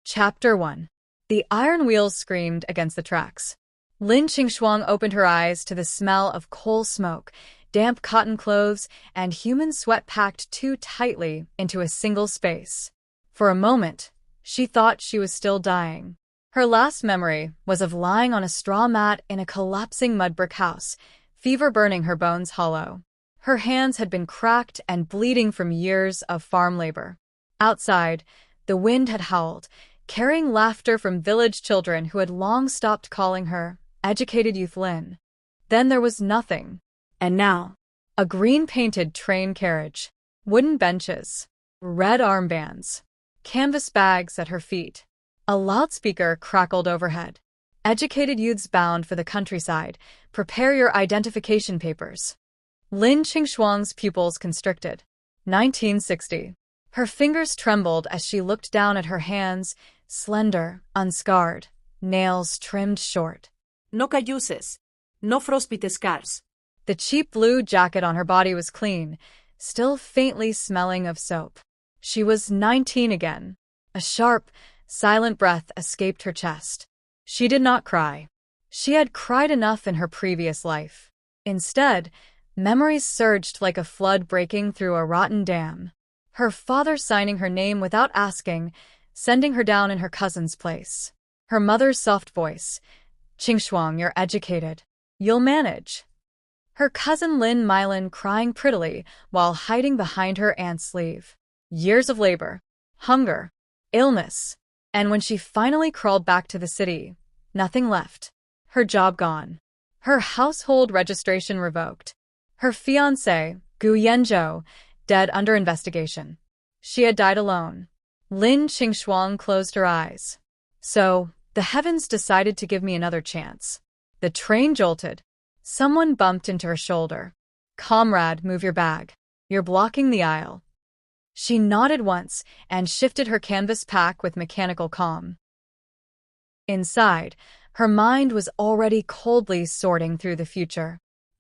Chapter 1. The iron wheels screamed against the tracks. Lin Qingshuang opened her eyes to the smell of coal smoke, damp cotton clothes, and human sweat packed too tightly into a single space. For a moment, she thought she was still dying. Her last memory was of lying on a straw mat in a collapsing mud brick house, fever burning her bones hollow. Her hands had been cracked and bleeding from years of farm labor. Outside, the wind had howled, carrying laughter from village children who had long stopped calling her educated youth Lin. Then there was nothing. And now, a green-painted train carriage, wooden benches, red armbands, canvas bags at her feet. A loudspeaker crackled overhead. Educated youths bound for the countryside, prepare your identification papers. Lin Qingshuang's pupils constricted. 1960. Her fingers trembled as she looked down at her hands, slender, unscarred, nails trimmed short. No calluces. No frostbite scars. The cheap blue jacket on her body was clean, still faintly smelling of soap. She was 19 again. A sharp, silent breath escaped her chest. She did not cry. She had cried enough in her previous life. Instead, memories surged like a flood breaking through a rotten dam. Her father signing her name without asking, sending her down in her cousin's place. Her mother's soft voice. Qingshuang, you're educated. You'll manage. Her cousin Lin Milin crying prettily while hiding behind her aunt's sleeve. Years of labor, hunger, illness. And when she finally crawled back to the city, nothing left. Her job gone. Her household registration revoked. Her fiancé, Gu Yanzhou, dead under investigation. She had died alone. Lin Qingshuang closed her eyes. So, the heavens decided to give me another chance. The train jolted. Someone bumped into her shoulder. Comrade, move your bag. You're blocking the aisle. She nodded once and shifted her canvas pack with mechanical calm. Inside, her mind was already coldly sorting through the future.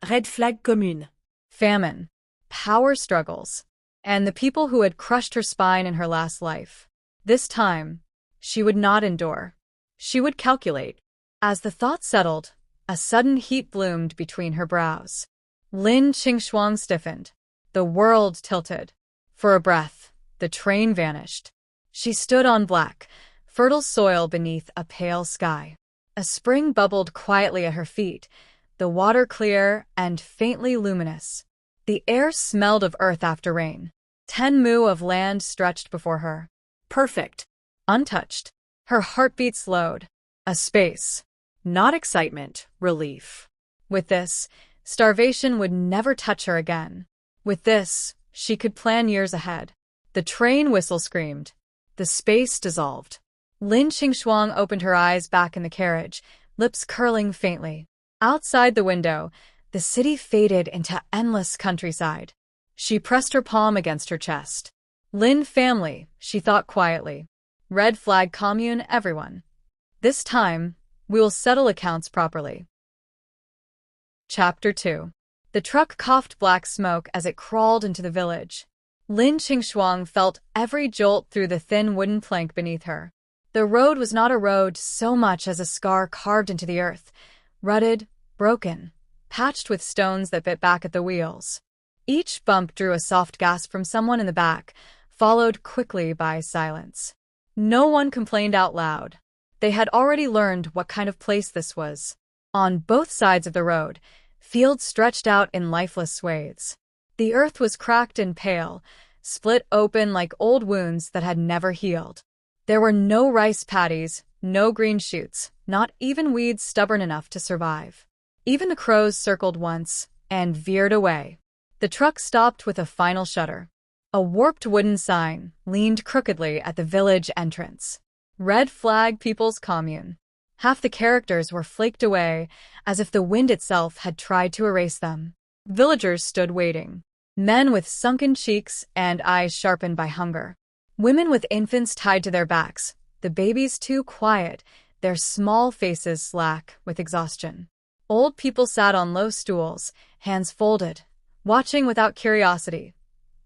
Red Flag Commune. Famine, power struggles, and the people who had crushed her spine in her last life. This time, she would not endure. She would calculate. As the thought settled, a sudden heat bloomed between her brows. Lin Qingshuang stiffened. The world tilted. For a breath, the train vanished. She stood on black, fertile soil beneath a pale sky. A spring bubbled quietly at her feet, the water clear and faintly luminous. The air smelled of earth after rain. 10 mu of land stretched before her. Perfect. Untouched. Her heartbeat slowed. A space. Not excitement, relief. With this, starvation would never touch her again. With this, she could plan years ahead. The train whistle screamed. The space dissolved. Lin Qingshuang opened her eyes back in the carriage, lips curling faintly. Outside the window, the city faded into endless countryside. She pressed her palm against her chest. Lin family, she thought quietly. Red Flag Commune, everyone. This time, we will settle accounts properly. Chapter 2. The truck coughed black smoke as it crawled into the village. Lin Qingshuang felt every jolt through the thin wooden plank beneath her. The road was not a road so much as a scar carved into the earth, rutted, broken, patched with stones that bit back at the wheels. Each bump drew a soft gasp from someone in the back, followed quickly by silence. No one complained out loud. They had already learned what kind of place this was. On both sides of the road, fields stretched out in lifeless swathes. The earth was cracked and pale, split open like old wounds that had never healed. There were no rice paddies, no green shoots, not even weeds stubborn enough to survive. Even the crows circled once and veered away. The truck stopped with a final shudder. A warped wooden sign leaned crookedly at the village entrance. Red Flag People's Commune. Half the characters were flaked away, as if the wind itself had tried to erase them. Villagers stood waiting. Men with sunken cheeks and eyes sharpened by hunger. Women with infants tied to their backs, the babies too quiet, their small faces slack with exhaustion. Old people sat on low stools, hands folded, watching without curiosity,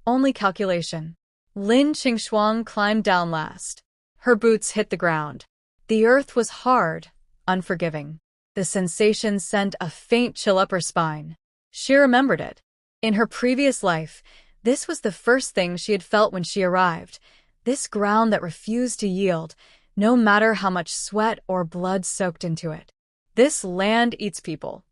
only calculation. Lin Qingshuang climbed down last. Her boots hit the ground. The earth was hard, unforgiving. The sensation sent a faint chill up her spine. She remembered it. In her previous life, this was the first thing she had felt when she arrived. This ground that refused to yield, no matter how much sweat or blood soaked into it. This land eats people.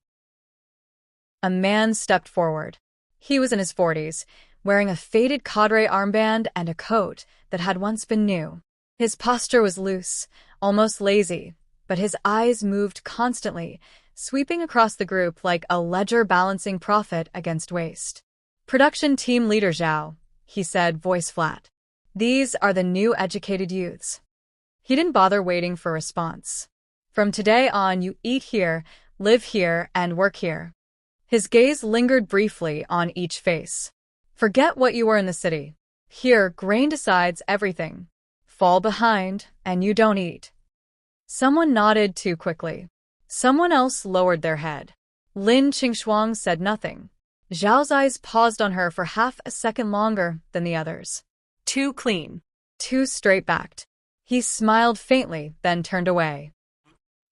A man stepped forward. He was in his 40s, wearing a faded cadre armband and a coat that had once been new. His posture was loose, almost lazy, but his eyes moved constantly, sweeping across the group like a ledger balancing profit against waste. "Production team leader Zhao," he said, voice flat. "These are the new educated youths." He didn't bother waiting for a response. "From today on, you eat here, live here, and work here." His gaze lingered briefly on each face. "Forget what you were in the city. Here, grain decides everything. Fall behind, and you don't eat." Someone nodded too quickly. Someone else lowered their head. Lin Qingshuang said nothing. Zhao's eyes paused on her for half a second longer than the others. Too clean. Too straight-backed. He smiled faintly, then turned away.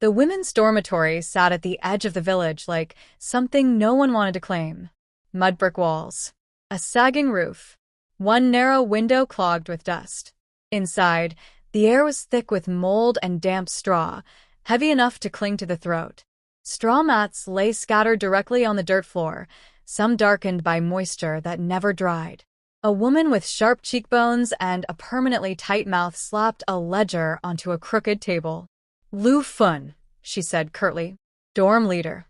The women's dormitory sat at the edge of the village like something no one wanted to claim. Mud brick walls. A sagging roof. One narrow window clogged with dust. Inside, the air was thick with mold and damp straw, heavy enough to cling to the throat. Straw mats lay scattered directly on the dirt floor, some darkened by moisture that never dried. A woman with sharp cheekbones and a permanently tight mouth slapped a ledger onto a crooked table. "Lu Fun," she said curtly. "Dorm leader."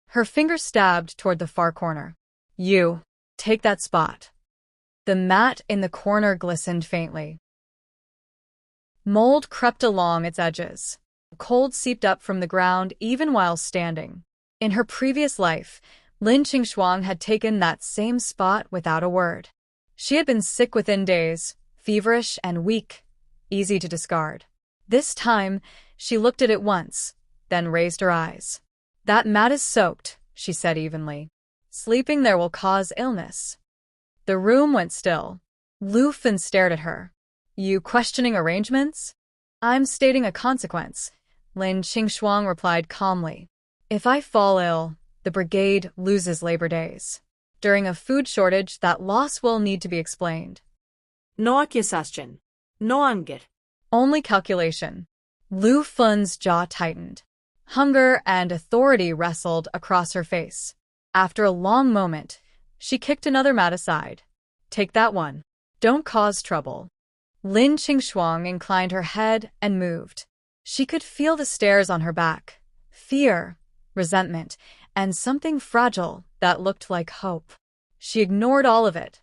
Her finger stabbed toward the far corner. "You, take that spot." The mat in the corner glistened faintly. Mold crept along its edges. Cold seeped up from the ground even while standing. In her previous life, Lin Qingshuang had taken that same spot without a word. She had been sick within days, feverish and weak, easy to discard. This time, she looked at it once, then raised her eyes. "That mat is soaked," she said evenly. "Sleeping there will cause illness." The room went still. Lu Fen stared at her. "You questioning arrangements?" "I'm stating a consequence," Lin Qingshuang replied calmly. "If I fall ill, the brigade loses labor days. During a food shortage, that loss will need to be explained." No accusation. No anger. Only calculation. Lu Fen's jaw tightened. Hunger and authority wrestled across her face. After a long moment, she kicked another mat aside. "Take that one. Don't cause trouble." Lin Qingshuang inclined her head and moved. She could feel the stares on her back. Fear, resentment, and something fragile that looked like hope. She ignored all of it.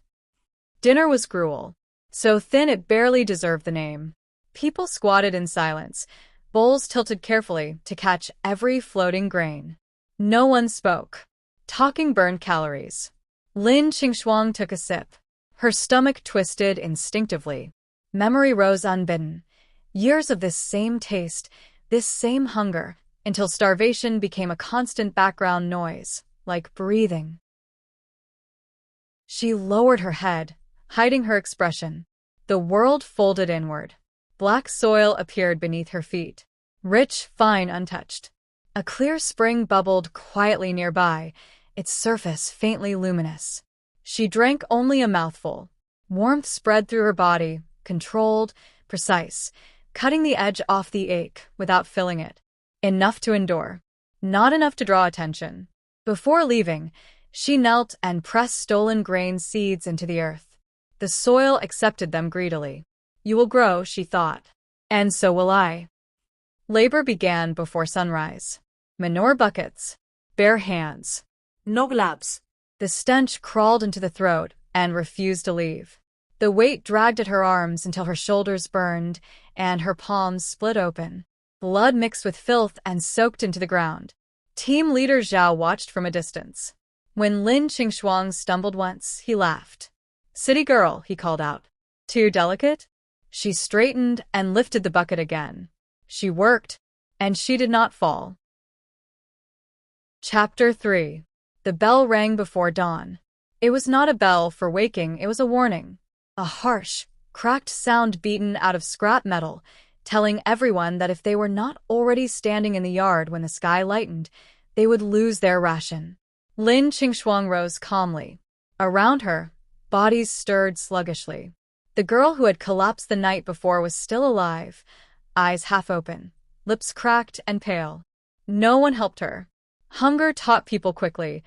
Dinner was gruel, so thin it barely deserved the name. People squatted in silence, bowls tilted carefully to catch every floating grain. No one spoke. Talking burned calories. Lin Qingshuang took a sip. Her stomach twisted instinctively. Memory rose unbidden. Years of this same taste, this same hunger, until starvation became a constant background noise, like breathing. She lowered her head, hiding her expression. The world folded inward. Black soil appeared beneath her feet. Rich, fine, untouched. A clear spring bubbled quietly nearby, its surface faintly luminous. She drank only a mouthful. Warmth spread through her body, controlled, precise, cutting the edge off the ache without filling it. Enough to endure. Not enough to draw attention. Before leaving, she knelt and pressed stolen grain seeds into the earth. The soil accepted them greedily. "You will grow," she thought. "And so will I." Labor began before sunrise. Manure buckets. Bare hands. No gloves. The stench crawled into the throat and refused to leave. The weight dragged at her arms until her shoulders burned and her palms split open. Blood mixed with filth and soaked into the ground. Team leader Zhao watched from a distance. When Lin Qingshuang stumbled once, he laughed. "City girl," he called out. "Too delicate?" She straightened and lifted the bucket again. She worked, and she did not fall. Chapter 3. The bell rang before dawn. It was not a bell for waking, it was a warning. A harsh, cracked sound beaten out of scrap metal, telling everyone that if they were not already standing in the yard when the sky lightened, they would lose their ration. Lin Qingshuang rose calmly. Around her, bodies stirred sluggishly. The girl who had collapsed the night before was still alive, eyes half open, lips cracked and pale. No one helped her. Hunger taught people quickly.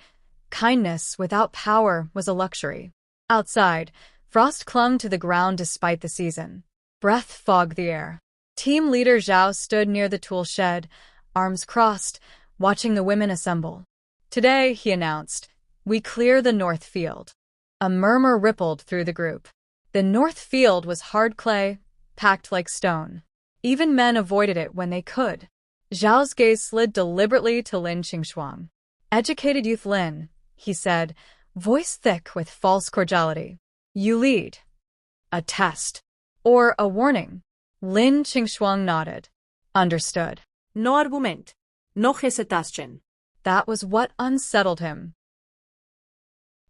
Kindness without power was a luxury. Outside, frost clung to the ground despite the season. Breath fogged the air. Team leader Zhao stood near the tool shed, arms crossed, watching the women assemble. Today, he announced, we clear the north field. A murmur rippled through the group. The north field was hard clay, packed like stone. Even men avoided it when they could. Zhao's gaze slid deliberately to Lin Qingshuang. Educated youth Lin, he said, voice thick with false cordiality. You lead. A test. Or a warning. Lin Qingshuang nodded. Understood. No argument. No hesitation. That was what unsettled him.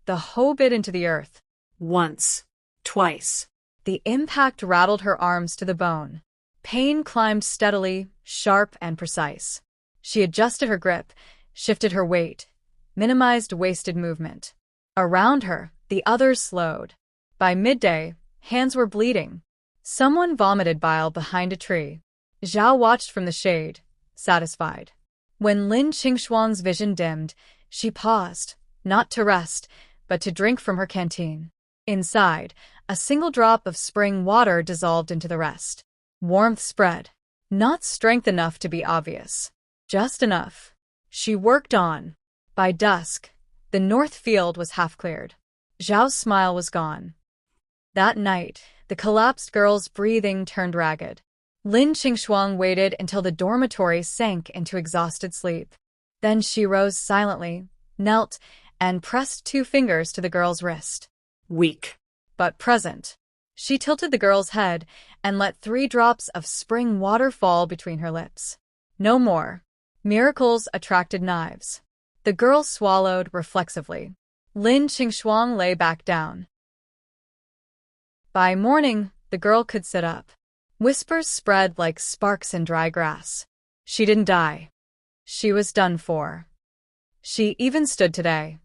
The hoe bit into the earth. Once. Twice. The impact rattled her arms to the bone. Pain climbed steadily, sharp and precise. She adjusted her grip, shifted her weight, minimized wasted movement. Around her, the others slowed. By midday, hands were bleeding. Someone vomited bile behind a tree. Zhao watched from the shade, satisfied. When Lin Qingshuang's vision dimmed, she paused, not to rest, but to drink from her canteen. Inside, a single drop of spring water dissolved into the rest. Warmth spread. Not strength enough to be obvious. Just enough. She worked on. By dusk, the north field was half cleared. Zhao's smile was gone. That night, the collapsed girl's breathing turned ragged. Lin Qingshuang waited until the dormitory sank into exhausted sleep. Then she rose silently, knelt, and pressed 2 fingers to the girl's wrist. Weak. But present. She tilted the girl's head and let 3 drops of spring water fall between her lips. No more. Miracles attracted knives. The girl swallowed reflexively. Lin Qingshuang lay back down. By morning, the girl could sit up. Whispers spread like sparks in dry grass. She didn't die. She was done for. She even stood today.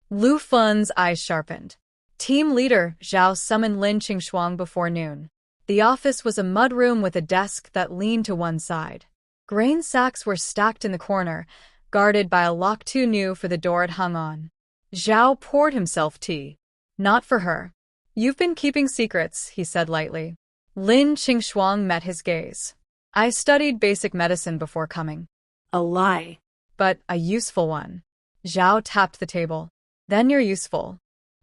Lu Fun's eyes sharpened. Team leader Zhao summoned Lin Qingshuang before noon. The office was a mudroom with a desk that leaned to one side. Grain sacks were stacked in the corner, guarded by a lock too new for the door it hung on. Zhao poured himself tea. Not for her. You've been keeping secrets, he said lightly. Lin Qingshuang met his gaze. I studied basic medicine before coming. A lie. But a useful one. Zhao tapped the table. Then you're useful.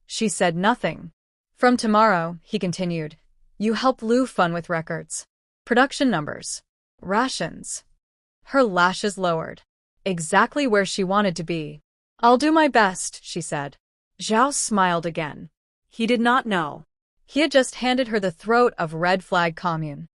She said nothing. From tomorrow, he continued, you help Lu Fun with records. Production numbers. Rations. Her lashes lowered. Exactly where she wanted to be. I'll do my best, she said. Zhao smiled again. He did not know. He had just handed her the throat of Red Flag Commune.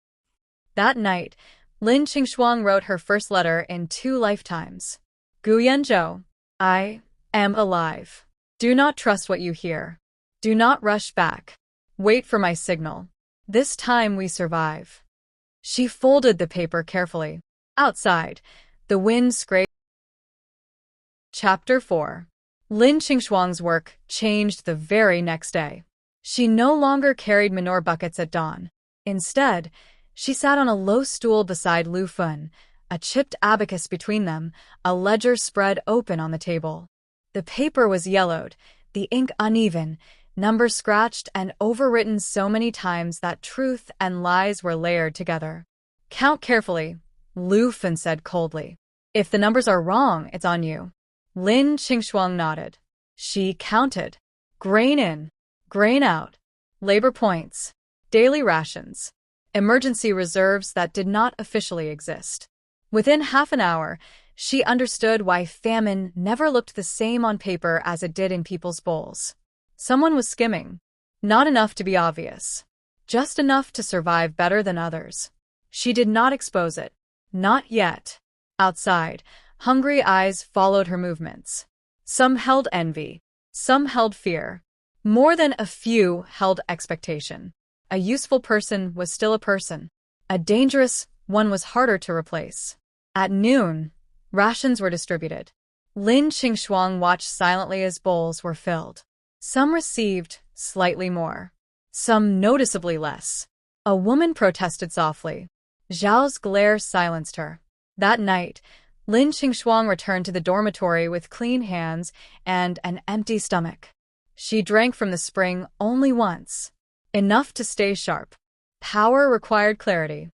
That night, Lin Qingshuang wrote her first letter in 2 lifetimes. Gu Yanzhou, I am alive. Do not trust what you hear. Do not rush back. Wait for my signal. This time we survive. She folded the paper carefully. Outside, the wind scraped. Chapter 4. Lin Qingshuang's work changed the very next day. She no longer carried manure buckets at dawn. Instead, she sat on a low stool beside Lu Fun, a chipped abacus between them, a ledger spread open on the table. The paper was yellowed, the ink uneven, numbers scratched and overwritten so many times that truth and lies were layered together. Count carefully, Lu Fun said coldly. If the numbers are wrong, it's on you. Lin Qingshuang nodded. She counted. Grain in, grain out, labor points, daily rations, emergency reserves that did not officially exist. Within half an hour, she understood why famine never looked the same on paper as it did in people's bowls. Someone was skimming. Not enough to be obvious. Just enough to survive better than others. She did not expose it. Not yet. Outside, hungry eyes followed her movements. Some held envy. Some held fear. More than a few held expectation. A useful person was still a person. A dangerous one was harder to replace. At noon, rations were distributed. Lin Qingshuang watched silently as bowls were filled. Some received slightly more, some noticeably less. A woman protested softly. Zhao's glare silenced her. That night, Lin Qingshuang returned to the dormitory with clean hands and an empty stomach. She drank from the spring only once, enough to stay sharp. Power required clarity.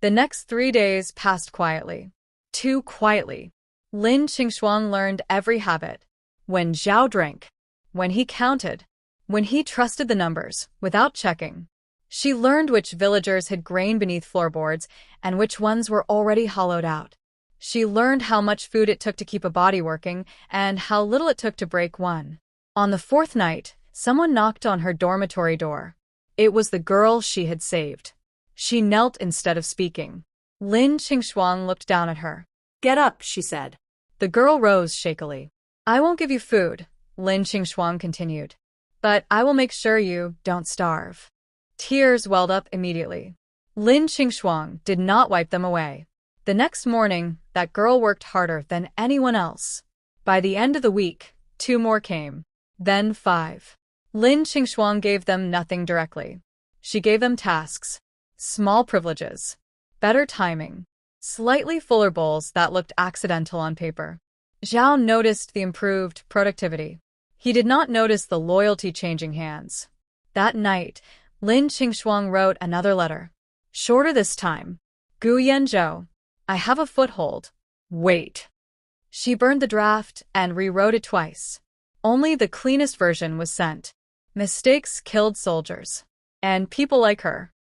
The next 3 days passed quietly. Too quietly. Lin Qingshuang learned every habit. When Zhao drank, when he counted, when he trusted the numbers without checking. She learned which villagers hid grain beneath floorboards and which ones were already hollowed out. She learned how much food it took to keep a body working and how little it took to break one. On the 4th night, someone knocked on her dormitory door. It was the girl she had saved. She knelt instead of speaking. Lin Qingshuang looked down at her. Get up, she said. The girl rose shakily. I won't give you food, Lin Qingshuang continued. But I will make sure you don't starve. Tears welled up immediately. Lin Qingshuang did not wipe them away. The next morning, that girl worked harder than anyone else. By the end of the week, 2 more came. Then 5. Lin Qingshuang gave them nothing directly. She gave them tasks, small privileges, better timing, slightly fuller bowls that looked accidental on paper. Zhao noticed the improved productivity. He did not notice the loyalty changing hands. That night, Lin Qingshuang wrote another letter. Shorter this time. Gu Yanzhou, I have a foothold. Wait. She burned the draft and rewrote it twice. Only the cleanest version was sent. Mistakes killed soldiers. And people like her.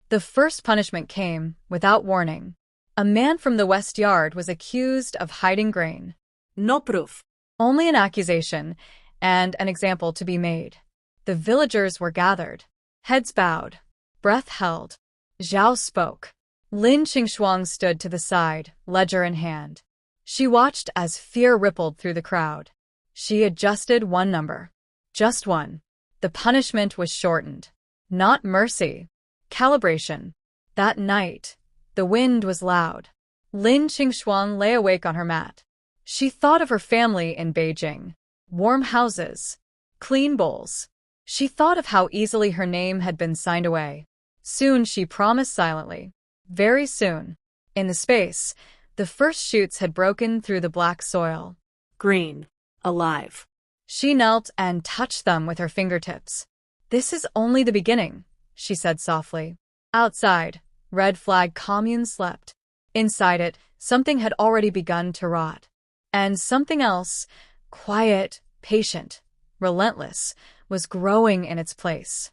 The first punishment came without warning. A man from the West Yard was accused of hiding grain. No proof. Only an accusation and an example to be made. The villagers were gathered, heads bowed, breath held. Zhao spoke. Lin Qingshuang stood to the side, ledger in hand. She watched as fear rippled through the crowd. She adjusted one number. Just one. The punishment was shortened. Not mercy. Calibration. That night, the wind was loud. Lin Qingshuang lay awake on her mat. She thought of her family in Beijing. Warm houses. Clean bowls. She thought of how easily her name had been signed away. Soon, she promised silently. Very soon. In the space, the first shoots had broken through the black soil. Green. Alive. She knelt and touched them with her fingertips. This is only the beginning, she said softly. Outside, Red Flag Commune slept. Inside it, something had already begun to rot. And something else, quiet, patient, relentless, was growing in its place.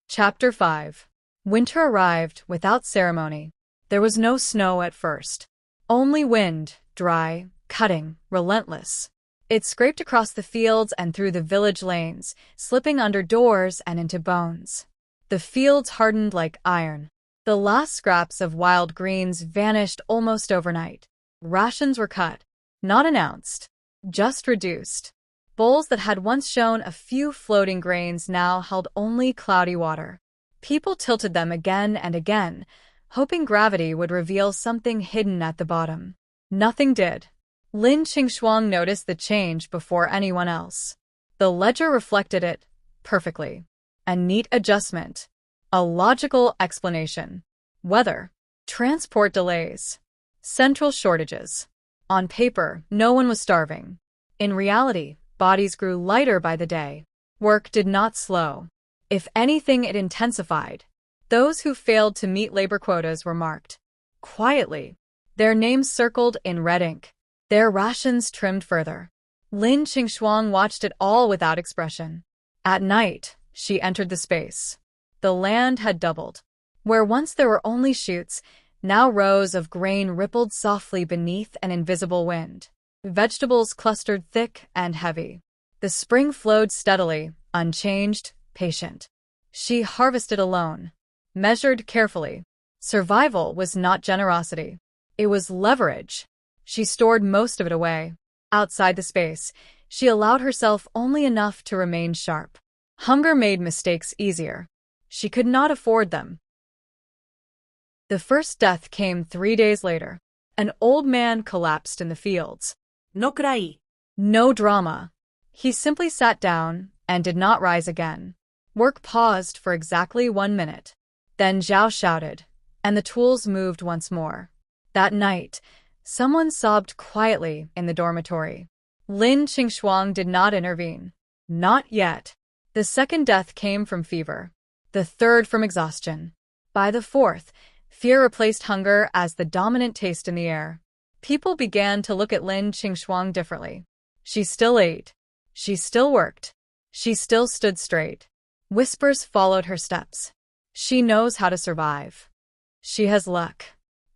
Chapter 5. Winter arrived without ceremony. There was no snow at first. Only wind, dry, cutting, relentless. It scraped across the fields and through the village lanes, slipping under doors and into bones. The fields hardened like iron. The last scraps of wild greens vanished almost overnight. Rations were cut, not announced, just reduced. Bowls that had once shown a few floating grains now held only cloudy water. People tilted them again and again, hoping gravity would reveal something hidden at the bottom. Nothing did. Lin Qingshuang noticed the change before anyone else. The ledger reflected it perfectly. A neat adjustment. A logical explanation. Weather. Transport delays. Central shortages. On paper, no one was starving. In reality, bodies grew lighter by the day. Work did not slow. If anything, it intensified. Those who failed to meet labor quotas were marked. Quietly. Their names circled in red ink. Their rations trimmed further. Lin Qingshuang watched it all without expression. At night, she entered the space. The land had doubled. Where once there were only shoots, now rows of grain rippled softly beneath an invisible wind. Vegetables clustered thick and heavy. The spring flowed steadily, unchanged, patient. She harvested alone, measured carefully. Survival was not generosity. It was leverage. She stored most of it away. Outside the space, she allowed herself only enough to remain sharp. Hunger made mistakes easier. She could not afford them. The first death came 3 days later. An old man collapsed in the fields. No creí. No drama. He simply sat down and did not rise again. Work paused for exactly 1 minute. Then Zhao shouted, and the tools moved once more. That night, someone sobbed quietly in the dormitory. Lin Qingshuang did not intervene. Not yet. The second death came from fever. The third from exhaustion. By the fourth, fear replaced hunger as the dominant taste in the air. People began to look at Lin Qingshuang differently. She still ate. She still worked. She still stood straight. Whispers followed her steps. She knows how to survive. She has luck.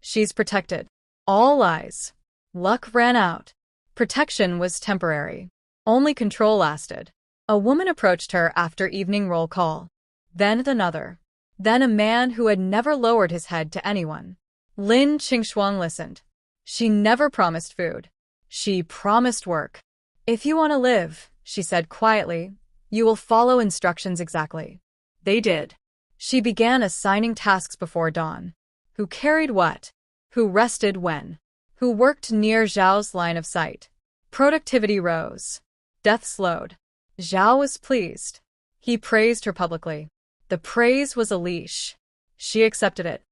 She's protected. All lies. Luck ran out. Protection was temporary. Only control lasted. A woman approached her after evening roll call. Then another. Then a man who had never lowered his head to anyone. Lin Qingshuang listened. She never promised food. She promised work. If you want to live, she said quietly, you will follow instructions exactly. They did. She began assigning tasks before dawn. Who carried what? Who rested when? Who worked near Zhao's line of sight? Productivity rose. Death slowed. Zhao was pleased. He praised her publicly. The praise was a leash. She accepted it.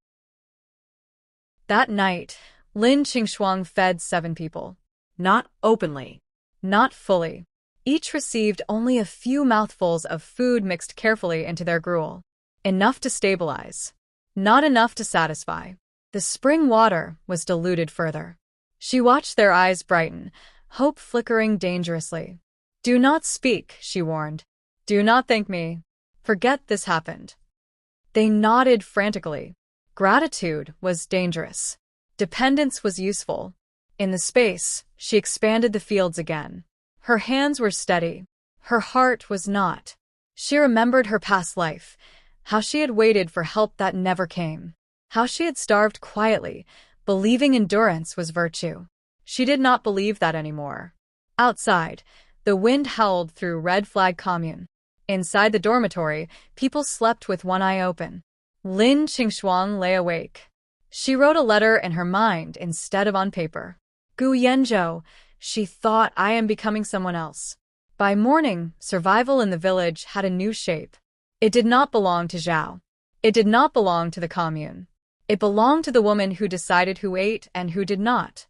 That night, Lin Qingshuang fed 7 people. Not openly. Not fully. Each received only a few mouthfuls of food mixed carefully into their gruel. Enough to stabilize. Not enough to satisfy. The spring water was diluted further. She watched their eyes brighten, hope flickering dangerously. Do not speak, she warned. Do not thank me. Forget this happened. They nodded frantically. Gratitude was dangerous. Dependence was useful. In the space, she expanded the fields again. Her hands were steady. Her heart was not. She remembered her past life, how she had waited for help that never came, how she had starved quietly, believing endurance was virtue. She did not believe that anymore. Outside, the wind howled through Red Flag Commune. Inside the dormitory, people slept with one eye open. Lin Qingshuang lay awake. She wrote a letter in her mind instead of on paper. Gu Yanzhou, she thought, I am becoming someone else. By morning, survival in the village had a new shape. It did not belong to Zhao. It did not belong to the commune. It belonged to the woman who decided who ate and who did not.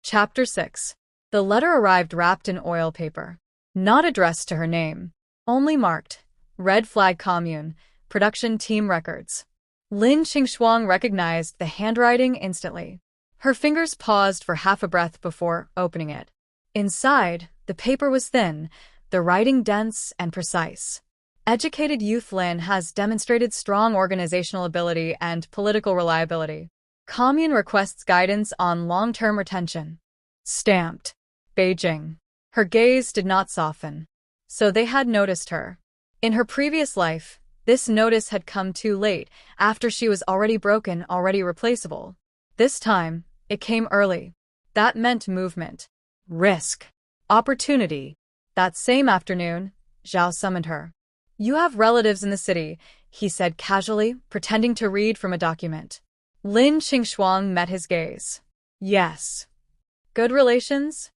Chapter 6. The letter arrived wrapped in oil paper. Not addressed to her name. Only marked, Red Flag Commune, Production Team Records. Lin Qingshuang recognized the handwriting instantly. Her fingers paused for half a breath before opening it. Inside, the paper was thin, the writing dense and precise. Educated youth Lin has demonstrated strong organizational ability and political reliability. Commune requests guidance on long-term retention. Stamped. Beijing. Her gaze did not soften. So they had noticed her. In her previous life, this notice had come too late, after she was already broken, already replaceable. This time, it came early. That meant movement. Risk. Opportunity. That same afternoon, Zhao summoned her. You have relatives in the city, he said casually, pretending to read from a document. Lin Qingshuang met his gaze. Yes. Good relations?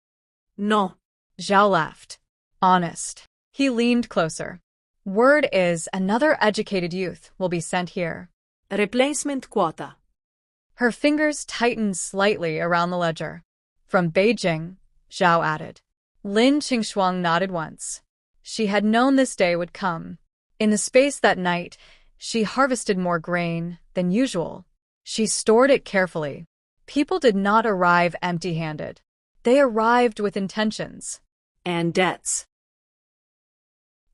No. Zhao laughed. Honest. He leaned closer. Word is another educated youth will be sent here. Replacement quota. Her fingers tightened slightly around the ledger. From Beijing, Zhao added. Lin Qingshuang nodded once. She had known this day would come. In the space that night, she harvested more grain than usual. She stored it carefully. People did not arrive empty-handed. They arrived with intentions. And debts.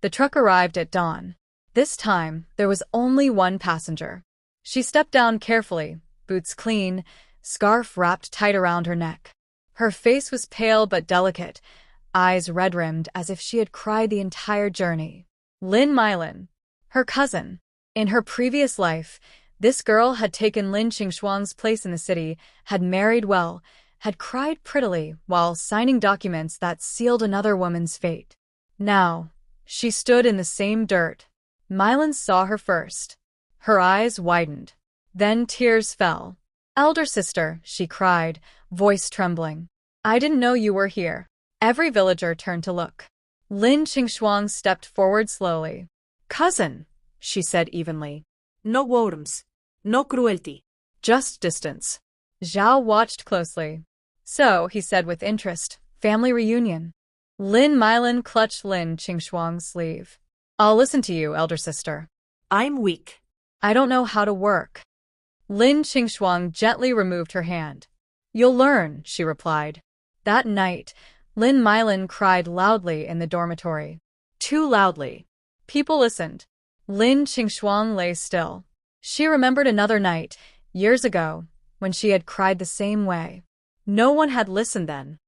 The truck arrived at dawn. This time, there was only one passenger. She stepped down carefully, boots clean, scarf wrapped tight around her neck. Her face was pale but delicate, eyes red-rimmed as if she had cried the entire journey. Lin Milin, her cousin. In her previous life, this girl had taken Lin Qingshuang's place in the city, had married well, had cried prettily while signing documents that sealed another woman's fate. Now, She stood in the same dirt. Mylan saw her first. Her eyes widened. Then tears fell. "Elder sister," she cried, voice trembling. "I didn't know you were here." Every villager turned to look. Lin Qingshuang stepped forward slowly. "Cousin," she said evenly. No wodoms. No cruelty. "Just distance." Zhao watched closely. "So," he said with interest, "family reunion." Lin Mylan clutched Lin Qingshuang's sleeve. "I'll listen to you, elder sister." I'm weak. "I don't know how to work." Lin Qingshuang gently removed her hand. "You'll learn," she replied. That night, Lin Mylan cried loudly in the dormitory. Too loudly. People listened. Lin Qingshuang lay still. She remembered another night, years ago, when she had cried the same way. No one had listened then.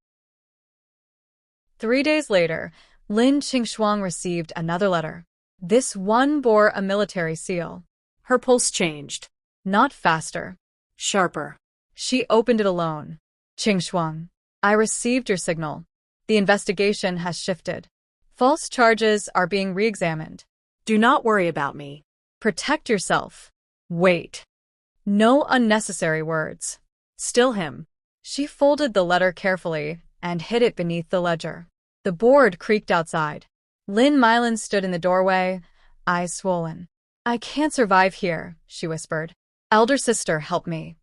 3 days later, Lin Qingshuang received another letter. This one bore a military seal. Her pulse changed. Not faster. Sharper. She opened it alone. "Qingshuang, I received your signal. The investigation has shifted. False charges are being re-examined. Do not worry about me. Protect yourself. Wait. No unnecessary words." Still him. She folded the letter carefully and hid it beneath the ledger. The board creaked outside. Lin Mylan stood in the doorway, eyes swollen. "I can't survive here," she whispered. "Elder sister, help me."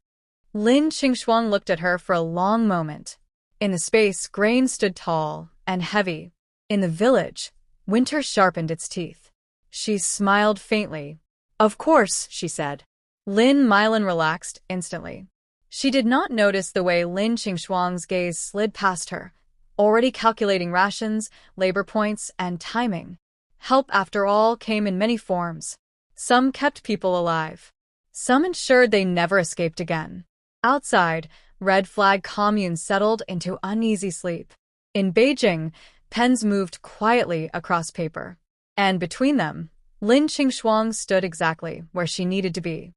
Lin Qingshuang looked at her for a long moment. In the space, grain stood tall and heavy. In the village, winter sharpened its teeth. She smiled faintly. "Of course," she said. Lin Mylan relaxed instantly. She did not notice the way Lin Qingshuang's gaze slid past her, already calculating rations, labor points, and timing. Help, after all, came in many forms. Some kept people alive. Some ensured they never escaped again. Outside, Red Flag Commune settled into uneasy sleep. In Beijing, pens moved quietly across paper. And between them, Lin Qingshuang stood exactly where she needed to be.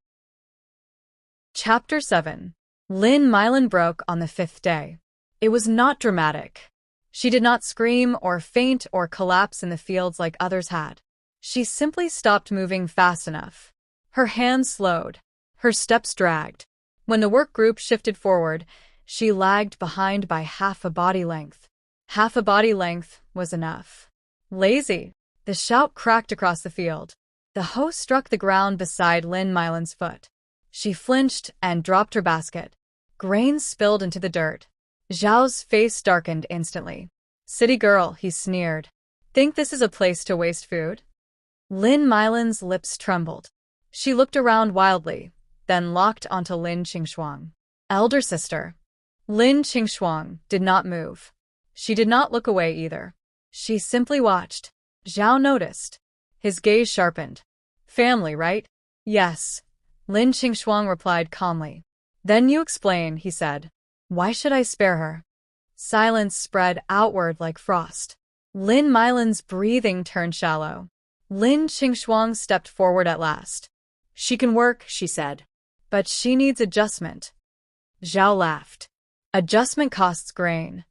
Chapter 7. Lin Mylan broke on the 5th day. It was not dramatic. She did not scream or faint or collapse in the fields like others had. She simply stopped moving fast enough. Her hands slowed. Her steps dragged. When the work group shifted forward, she lagged behind by half a body length. Half a body length was enough. "Lazy!" The shout cracked across the field. The hoe struck the ground beside Lin Mylan's foot. She flinched and dropped her basket. Grain spilled into the dirt. Zhao's face darkened instantly. "City girl," he sneered. "Think this is a place to waste food?" Lin Mylan's lips trembled. She looked around wildly, then locked onto Lin Qingshuang. "Elder sister." Lin Qingshuang did not move. She did not look away either. She simply watched. Zhao noticed. His gaze sharpened. "Family, right?" "Yes." Lin Qingshuang replied calmly. "Then you explain," he said. "Why should I spare her?" Silence spread outward like frost. Lin Mylan's breathing turned shallow. Lin Qingshuang stepped forward at last. "She can work," she said. "But she needs adjustment." Zhao laughed. "Adjustment costs grain."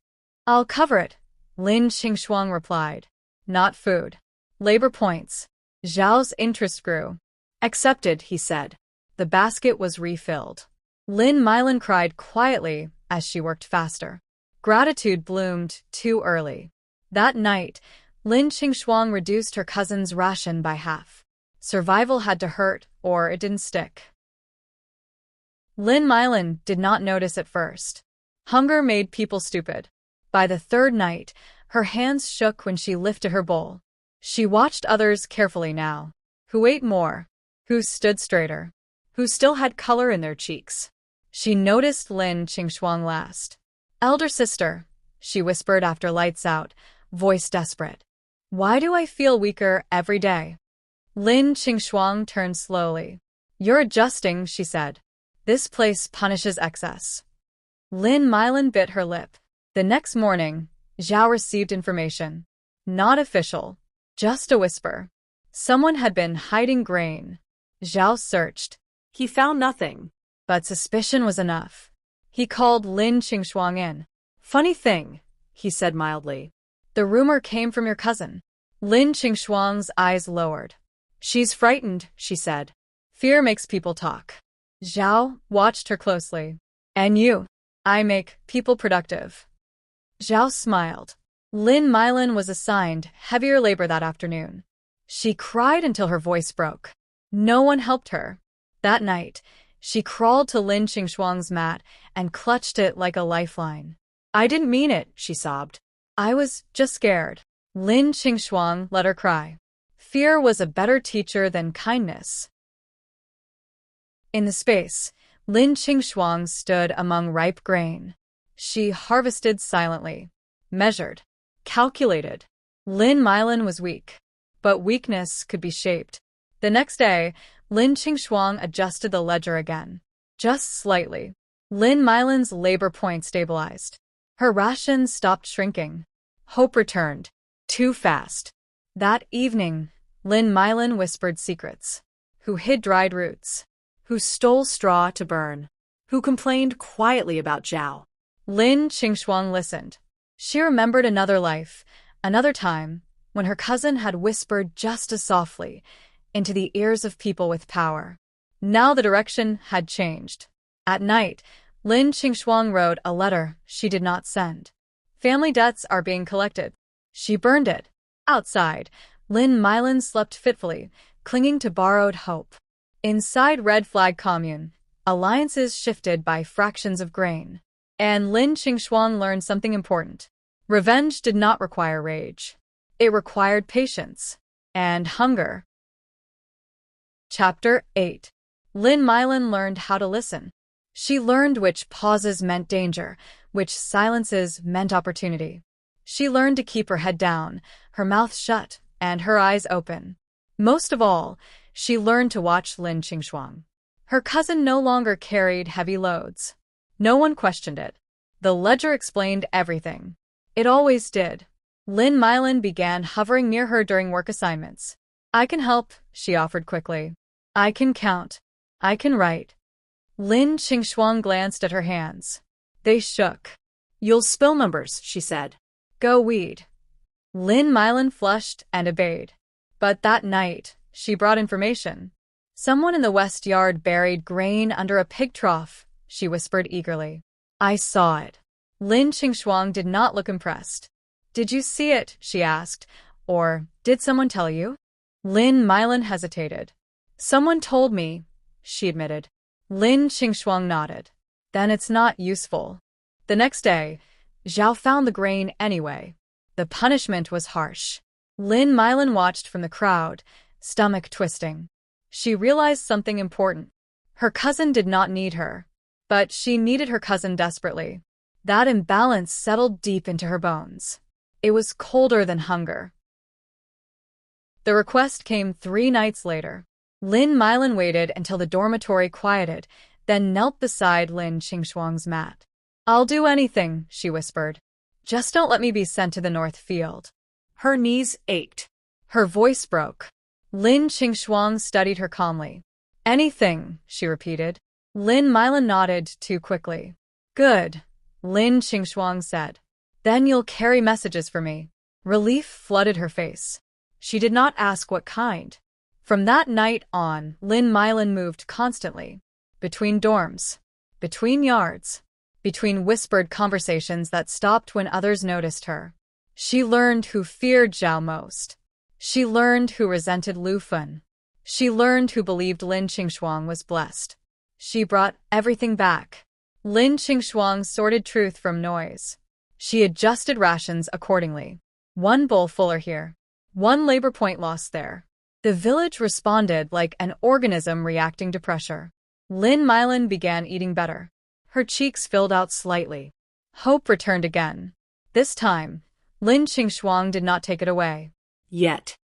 "I'll cover it," Lin Qingshuang replied. "Not food. Labor points." Zhao's interest grew. "Accepted," he said. The basket was refilled. Lin Mylan cried quietly as she worked faster. Gratitude bloomed too early. That night, Lin Qingshuang reduced her cousin's ration by half. Survival had to hurt, or it didn't stick. Lin Mylan did not notice at first. Hunger made people stupid. By the 3rd night, her hands shook when she lifted her bowl. She watched others carefully now. Who ate more? Who stood straighter? Who still had color in their cheeks? She noticed Lin Qingshuang last. "Elder sister," she whispered after lights out, voice desperate. "Why do I feel weaker every day?" Lin Qingshuang turned slowly. "You're adjusting," she said. "This place punishes excess." Lin Mylan bit her lip. The next morning, Zhao received information. Not official, just a whisper. Someone had been hiding grain. Zhao searched. He found nothing. But suspicion was enough. He called Lin Qingshuang in. "Funny thing," he said mildly. "The rumor came from your cousin. Lin Qingshuang's eyes lowered. She's frightened, she said. Fear makes people talk. Zhao watched her closely. And you? I make people productive. Zhao smiled. Lin Milin was assigned heavier labor that afternoon. She cried until her voice broke. No one helped her. That night, she crawled to Lin Qingshuang's mat and clutched it like a lifeline. I didn't mean it, she sobbed. I was just scared. Lin Qingshuang let her cry. Fear was a better teacher than kindness. In the space, Lin Qingshuang stood among ripe grain. She harvested silently, measured, calculated. Lin Milin was weak, but weakness could be shaped. The next day, Lin Qingshuang adjusted the ledger again. Just slightly. Lin Milin's labor point stabilized. Her rations stopped shrinking. Hope returned. Too fast. That evening, Lin Milin whispered secrets. Who hid dried roots? Who stole straw to burn? Who complained quietly about Zhao? Lin Qingshuang listened. She remembered another life, another time, when her cousin had whispered just as softly into the ears of people with power. Now the direction had changed. At night, Lin Qingshuang wrote a letter she did not send. Family debts are being collected. She burned it. Outside, Lin Milin slept fitfully, clinging to borrowed hope. Inside Red Flag Commune, alliances shifted by fractions of grain. And Lin Qingshuang learned something important. Revenge did not require rage. It required patience and hunger. Chapter 8. Lin Milin learned how to listen. She learned which pauses meant danger, which silences meant opportunity. She learned to keep her head down, her mouth shut, and her eyes open. Most of all, she learned to watch Lin Qingshuang. Her cousin no longer carried heavy loads. No one questioned it. The ledger explained everything. It always did. Lin Milin began hovering near her during work assignments. I can help, she offered quickly. I can count. I can write. Lin Qingshuang glanced at her hands. They shook. You'll spill numbers, she said. Go weed. Lin Milin flushed and obeyed. But that night, she brought information. Someone in the west yard buried grain under a pig trough, she whispered eagerly. I saw it. Lin Qingshuang did not look impressed. Did you see it, she asked, or did someone tell you? Lin Milin hesitated. Someone told me, she admitted. Lin Qingshuang nodded. Then it's not useful. The next day, Zhao found the grain anyway. The punishment was harsh. Lin Milin watched from the crowd, stomach twisting. She realized something important. Her cousin did not need her, but she needed her cousin desperately. That imbalance settled deep into her bones. It was colder than hunger. The request came 3 nights later. Lin Milin waited until the dormitory quieted, then knelt beside Lin Qingshuang's mat. I'll do anything, she whispered. Just don't let me be sent to the North Field. Her knees ached. Her voice broke. Lin Qingshuang studied her calmly. Anything, she repeated. Lin Milin nodded too quickly. Good, Lin Qingshuang said. Then you'll carry messages for me. Relief flooded her face. She did not ask what kind. From that night on, Lin Milin moved constantly. Between dorms. Between yards. Between whispered conversations that stopped when others noticed her. She learned who feared Zhao most. She learned who resented Lu Fun. She learned who believed Lin Qingshuang was blessed. She brought everything back. Lin Qingshuang sorted truth from noise. She adjusted rations accordingly. 1 bowl fuller here. 1 labor point lost there. The village responded like an organism reacting to pressure. Lin Milin began eating better. Her cheeks filled out slightly. Hope returned again. This time, Lin Qingshuang did not take it away. Yet.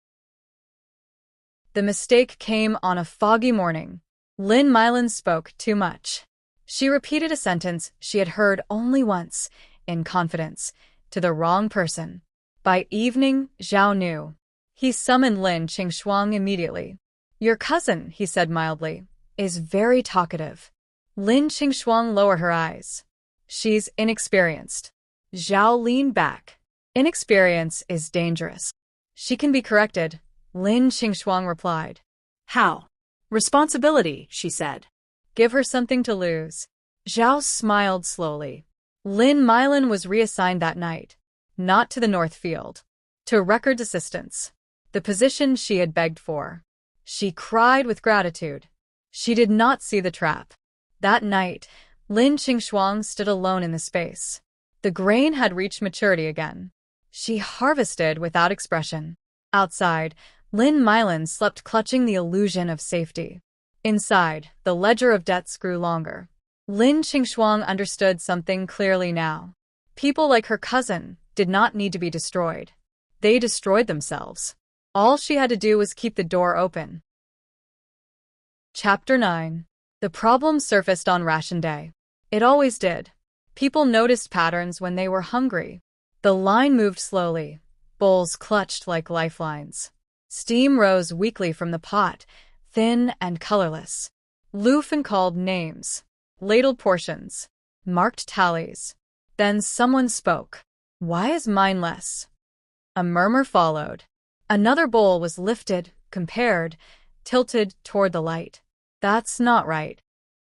The mistake came on a foggy morning. Lin Milin spoke too much. She repeated a sentence she had heard only once, in confidence, to the wrong person. By evening, Zhao knew. He summoned Lin Qingshuang immediately. Your cousin, he said mildly, is very talkative. Lin Qingshuang lowered her eyes. She's inexperienced. Zhao leaned back. Inexperience is dangerous. She can be corrected, Lin Qingshuang replied. How? Responsibility, she said. Give her something to lose. Zhao smiled slowly. Lin Milin was reassigned that night, not to the North Field, to records assistance, the position she had begged for. She cried with gratitude. She did not see the trap. That night, Lin Qingshuang stood alone in the space. The grain had reached maturity again. She harvested without expression. Outside, Lin Milin slept clutching the illusion of safety. Inside, the ledger of debts grew longer. Lin Qingshuang understood something clearly now. People like her cousin did not need to be destroyed. They destroyed themselves. All she had to do was keep the door open. Chapter 9. The problem surfaced on ration day. It always did. People noticed patterns when they were hungry. The line moved slowly. Bowls clutched like lifelines. Steam rose weakly from the pot, thin and colorless. Lu Fan called names, ladled portions, marked tallies. Then someone spoke. Why is mine less? A murmur followed. Another bowl was lifted, compared, tilted toward the light. That's not right.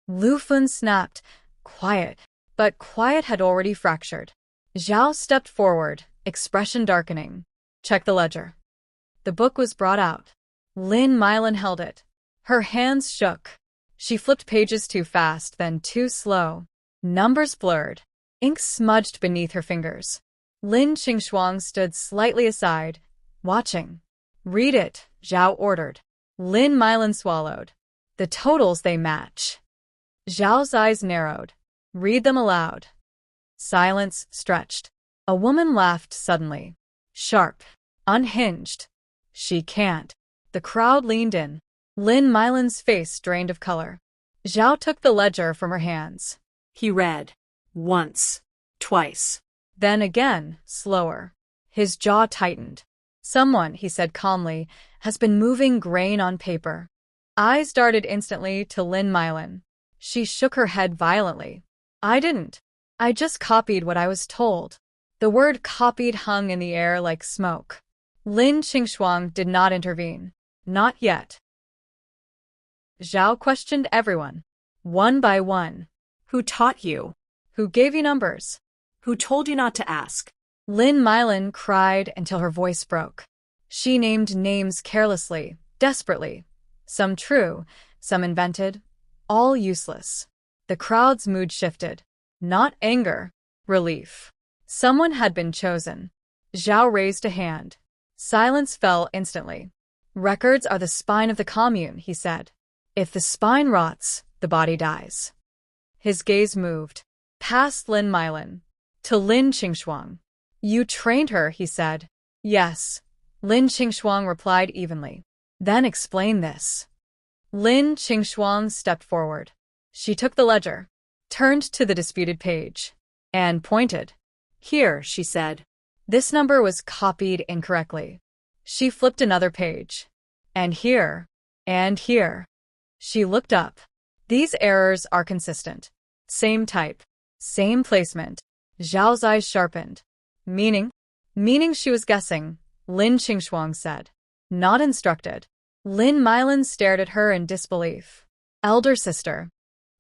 Lu Fan snapped. Quiet. But quiet had already fractured. Zhao stepped forward, expression darkening. Check the ledger. The book was brought out. Lin Milin held it. Her hands shook. She flipped pages too fast, then too slow. Numbers blurred. Ink smudged beneath her fingers. Lin Qingshuang stood slightly aside, watching. Read it, Zhao ordered. Lin Milin swallowed. The totals they match. Zhao's eyes narrowed. Read them aloud. Silence stretched. A woman laughed suddenly. Sharp. Unhinged. She can't. The crowd leaned in. Lin Milin's face drained of color. Zhao took the ledger from her hands. He read. Once. Twice. Then again, slower. His jaw tightened. Someone, he said calmly, has been moving grain on paper. Eyes darted instantly to Lin Milin. She shook her head violently. I didn't. I just copied what I was told. The word copied hung in the air like smoke. Lin Qingshuang did not intervene. Not yet. Zhao questioned everyone. One by one. Who taught you? Who gave you numbers? Who told you not to ask? Lin Milin cried until her voice broke. She named names carelessly, desperately. Some true, some invented, all useless. The crowd's mood shifted. Not anger, relief. Someone had been chosen. Zhao raised a hand. Silence fell instantly. Records are the spine of the commune, he said. If the spine rots, the body dies. His gaze moved. Past Lin Milin. To Lin Qingshuang. You trained her, he said. Yes. Lin Qingshuang replied evenly. Then explain this. Lin Qingshuang stepped forward. She took the ledger, turned to the disputed page, and pointed. Here, she said. This number was copied incorrectly. She flipped another page. And here. And here. She looked up. These errors are consistent. Same type. Same placement. Zhao's eyes sharpened. Meaning? Meaning she was guessing, Lin Qingshuang said. Not instructed. Lin Milin stared at her in disbelief. Elder sister.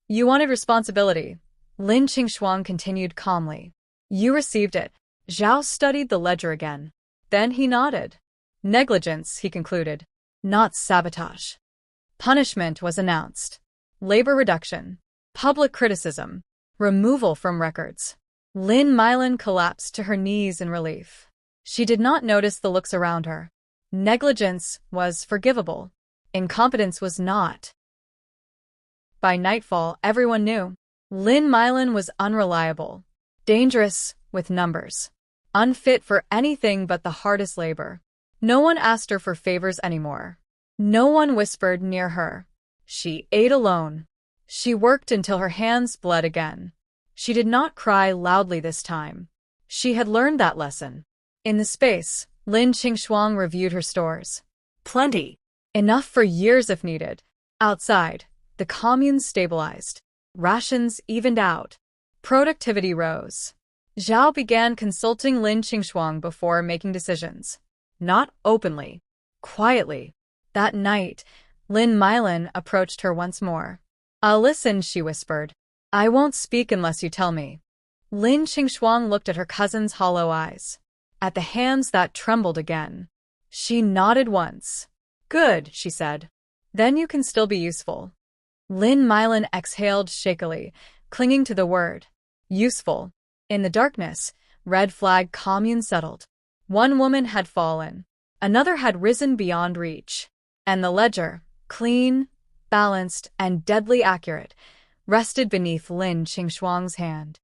You wanted responsibility. Lin Qingshuang continued calmly. You received it. Zhao studied the ledger again. Then he nodded. Negligence, he concluded. Not sabotage. Punishment was announced. Labor reduction. Public criticism. Removal from records. Lin Milin collapsed to her knees in relief. She did not notice the looks around her. Negligence was forgivable. Incompetence was not. By nightfall, everyone knew. Lin Milin was unreliable. Dangerous, with numbers. Unfit for anything but the hardest labor. No one asked her for favors anymore. No one whispered near her. She ate alone. She worked until her hands bled again. She did not cry loudly this time. She had learned that lesson. In the space, Lin Qingshuang reviewed her stores. Plenty. Enough for years if needed. Outside, the commune stabilized. Rations evened out. Productivity rose. Zhao began consulting Lin Qingshuang before making decisions. Not openly. Quietly. That night, Lin Milin approached her once more. "I'll listen," she whispered. "I won't speak unless you tell me." Lin Qingshuang looked at her cousin's hollow eyes, at the hands that trembled again. She nodded once. "Good," she said. "Then you can still be useful." Lin Milin exhaled shakily, clinging to the word. Useful. In the darkness, Red Flag Commune settled. One woman had fallen. Another had risen beyond reach. And the ledger, clean, balanced, and deadly accurate, rested beneath Lin Qingshuang's hand.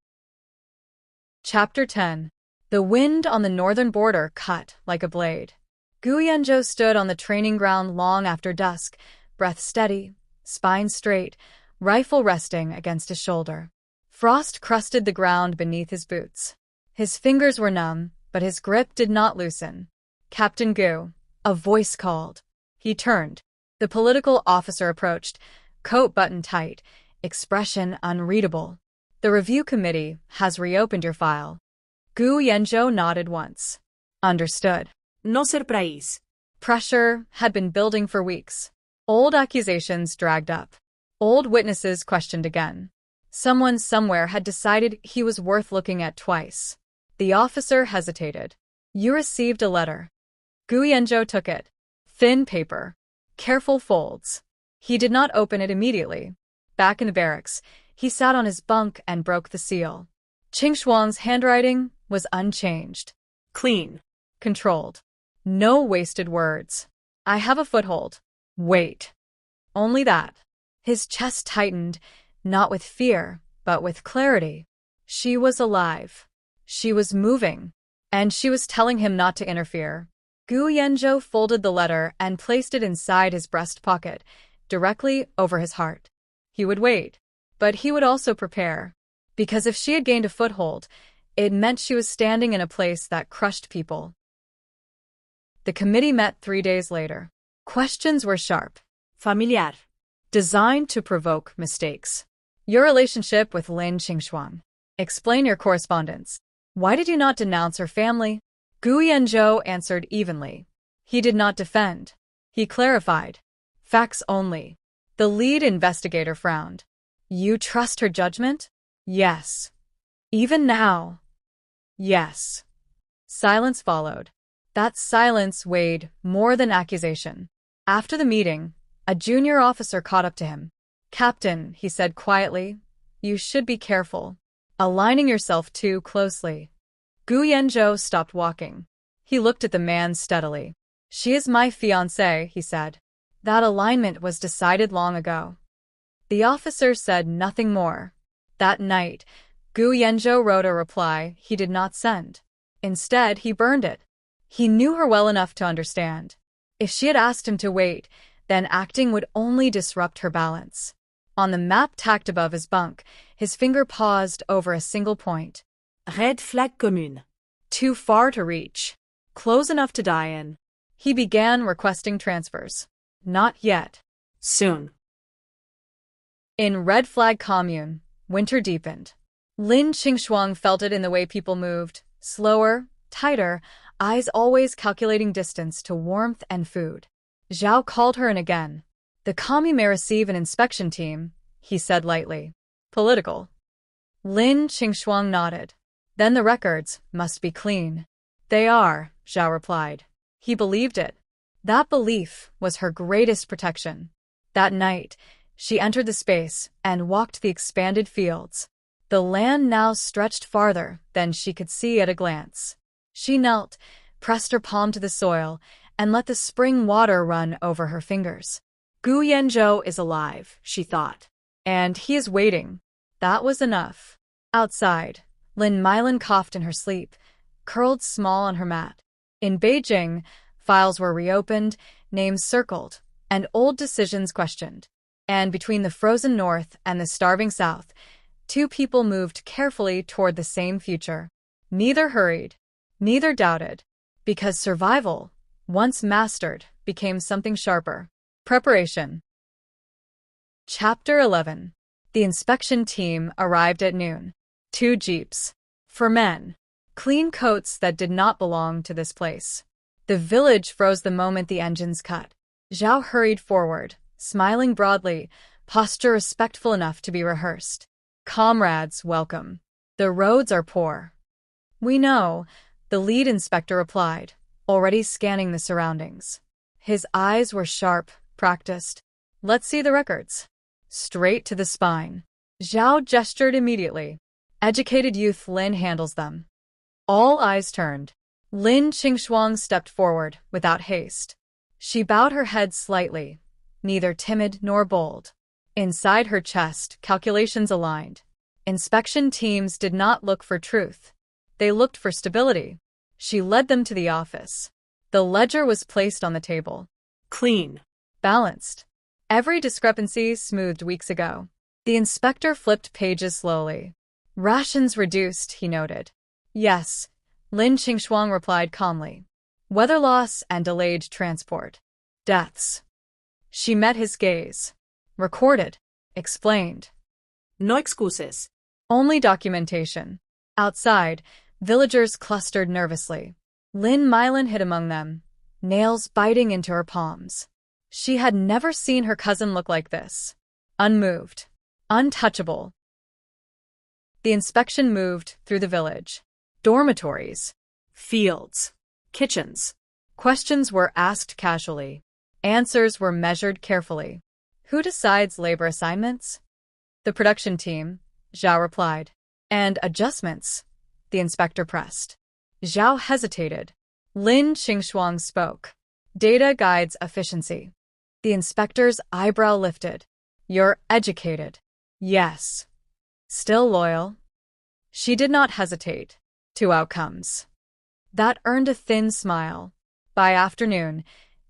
Chapter 10. The wind on the northern border cut like a blade. Gu Yanzhou stood on the training ground long after dusk, breath steady, spine straight, rifle resting against his shoulder. Frost crusted the ground beneath his boots. His fingers were numb, but his grip did not loosen. "Captain Gu," a voice called. He turned. The political officer approached, coat buttoned tight, expression unreadable. "The review committee has reopened your file." Gu Yanzhou nodded once. "Understood." No surprise. Pressure had been building for weeks. Old accusations dragged up. Old witnesses questioned again. Someone somewhere had decided he was worth looking at twice. The officer hesitated. "You received a letter." Gu Yanzhou took it. Thin paper. Careful folds. He did not open it immediately. Back in the barracks, he sat on his bunk and broke the seal. Qingshuang's handwriting was unchanged. Clean. Controlled. No wasted words. "I have a foothold. Wait." Only that. His chest tightened, not with fear, but with clarity. She was alive. She was moving. And she was telling him not to interfere. Gu Yanzhou folded the letter and placed it inside his breast pocket, directly over his heart. He would wait. But he would also prepare. Because if she had gained a foothold, it meant she was standing in a place that crushed people. The committee met 3 days later. Questions were sharp. Familiar. Designed to provoke mistakes. Your relationship with Lin Qingshuang. Explain your correspondence. Why did you not denounce her family? Gu Yanzhou answered evenly. He did not defend. He clarified. Facts only. The lead investigator frowned. You trust her judgment? Yes. Even now? Yes. Silence followed. That silence weighed more than accusation. After the meeting, a junior officer caught up to him. "Captain," he said quietly, "you should be careful. Aligning yourself too closely." Gu Yanzhou stopped walking. He looked at the man steadily. "She is my fiancé," he said. "That alignment was decided long ago." The officer said nothing more. That night, Gu Yanzhou wrote a reply he did not send. Instead, he burned it. He knew her well enough to understand. If she had asked him to wait, then acting would only disrupt her balance. On the map tacked above his bunk, his finger paused over a single point. Red Flag Commune. Too far to reach. Close enough to die in. He began requesting transfers. Not yet. Soon. In Red Flag Commune, winter deepened. Lin Qingshuang felt it in the way people moved, slower, tighter, eyes always calculating distance to warmth and food. Zhao called her in again. "The commune may receive an inspection team," he said lightly. "Political." Lin Qingshuang nodded. "Then the records must be clean." "They are," Zhao replied. He believed it. That belief was her greatest protection. That night, she entered the space and walked the expanded fields. The land now stretched farther than she could see at a glance. She knelt, pressed her palm to the soil, and let the spring water run over her fingers. Gu Yanzhou is alive, she thought. And he is waiting. That was enough. Outside, Lin Milin coughed in her sleep, curled small on her mat. In Beijing, files were reopened, names circled, and old decisions questioned. And between the frozen north and the starving south, two people moved carefully toward the same future. Neither hurried. Neither doubted. Because survival, once mastered, became something sharper. Preparation. Chapter 11. The inspection team arrived at noon. 2 jeeps. For men. Clean coats that did not belong to this place. The village froze the moment the engines cut. Zhao hurried forward, smiling broadly, posture respectful enough to be rehearsed. Comrades, welcome. The roads are poor. We know, the lead inspector replied, already scanning the surroundings. His eyes were sharp, practiced. Let's see the records. Straight to the spine. Zhao gestured immediately. Educated youth Lin handles them. All eyes turned. Lin Qingshuang stepped forward, without haste. She bowed her head slightly, neither timid nor bold. Inside her chest, calculations aligned. Inspection teams did not look for truth. They looked for stability. She led them to the office. The ledger was placed on the table. Clean. Balanced. Every discrepancy smoothed weeks ago. The inspector flipped pages slowly. Rations reduced, he noted. Yes, Lin Qingshuang replied calmly. Weather loss and delayed transport. Deaths. She met his gaze. Recorded. Explained. No excuses. Only documentation. Outside, villagers clustered nervously. Lin Qingshuang hid among them, nails biting into her palms. She had never seen her cousin look like this. Unmoved. Untouchable. The inspection moved through the village. Dormitories. Fields. Kitchens. Questions were asked casually. Answers were measured carefully. Who decides labor assignments? The production team, Zhao replied. And adjustments, the inspector pressed. Zhao hesitated. Lin Qingshuang spoke. Data guides efficiency. The inspector's eyebrow lifted. You're educated. Yes. Still loyal? She did not hesitate. To outcomes. That earned a thin smile. By afternoon,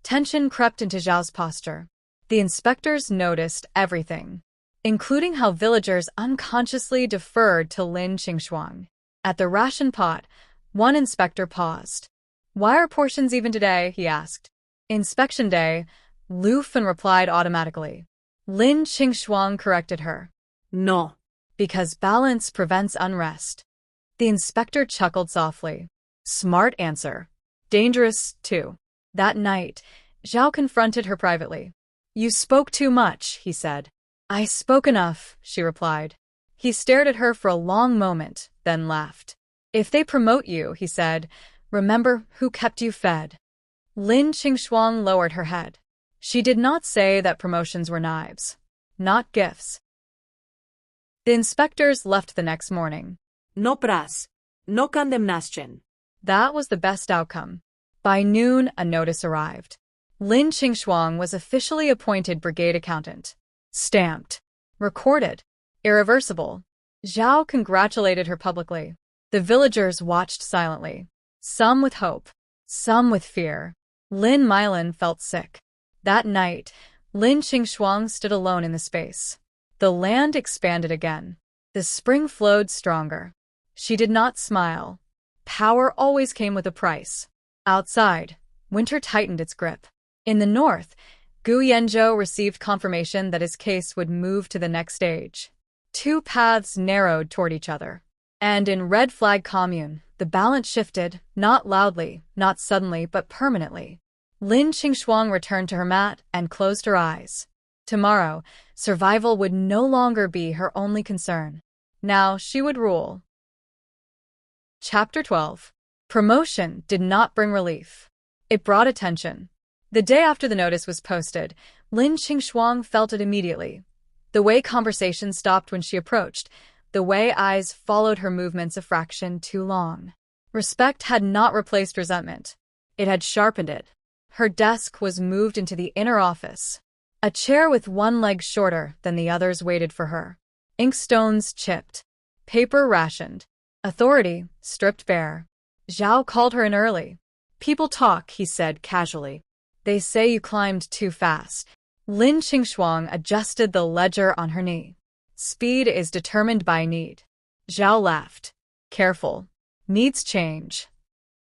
tension crept into Zhao's posture. The inspectors noticed everything, including how villagers unconsciously deferred to Lin Qingshuang. At the ration pot, one inspector paused. Why are portions even today? He asked. Inspection day, Lu Fen replied automatically. Lin Qingshuang corrected her. No. Because balance prevents unrest. The inspector chuckled softly. Smart answer. Dangerous, too. That night, Zhao confronted her privately. You spoke too much, he said. I spoke enough, she replied. He stared at her for a long moment, then laughed. If they promote you, he said, remember who kept you fed. Lin Qingshuang lowered her head. She did not say that promotions were knives, not gifts. The inspectors left the next morning. No pras. No condemnation. That was the best outcome. By noon, a notice arrived. Lin Qingshuang was officially appointed brigade accountant. Stamped. Recorded. Irreversible. Zhao congratulated her publicly. The villagers watched silently. Some with hope. Some with fear. Lin Qingshuang felt sick. That night, Lin Qingshuang stood alone in the space. The land expanded again. The spring flowed stronger. She did not smile. Power always came with a price. Outside, winter tightened its grip. In the north, Gu Yanzhou received confirmation that his case would move to the next stage. Two paths narrowed toward each other. And in Red Flag Commune, the balance shifted, not loudly, not suddenly, but permanently. Lin Qingshuang returned to her mat and closed her eyes. Tomorrow, survival would no longer be her only concern. Now she would rule. Chapter 12. Promotion did not bring relief. It brought attention. The day after the notice was posted, Lin Qingshuang felt it immediately. The way conversation stopped when she approached, the way eyes followed her movements a fraction too long. Respect had not replaced resentment. It had sharpened it. Her desk was moved into the inner office. A chair with one leg shorter than the others waited for her. Inkstones chipped. Paper rationed. Authority stripped bare. Zhao called her in early. People talk, he said casually. They say you climbed too fast. Lin Qingshuang adjusted the ledger on her knee. Speed is determined by need. Zhao laughed. Careful. Needs change.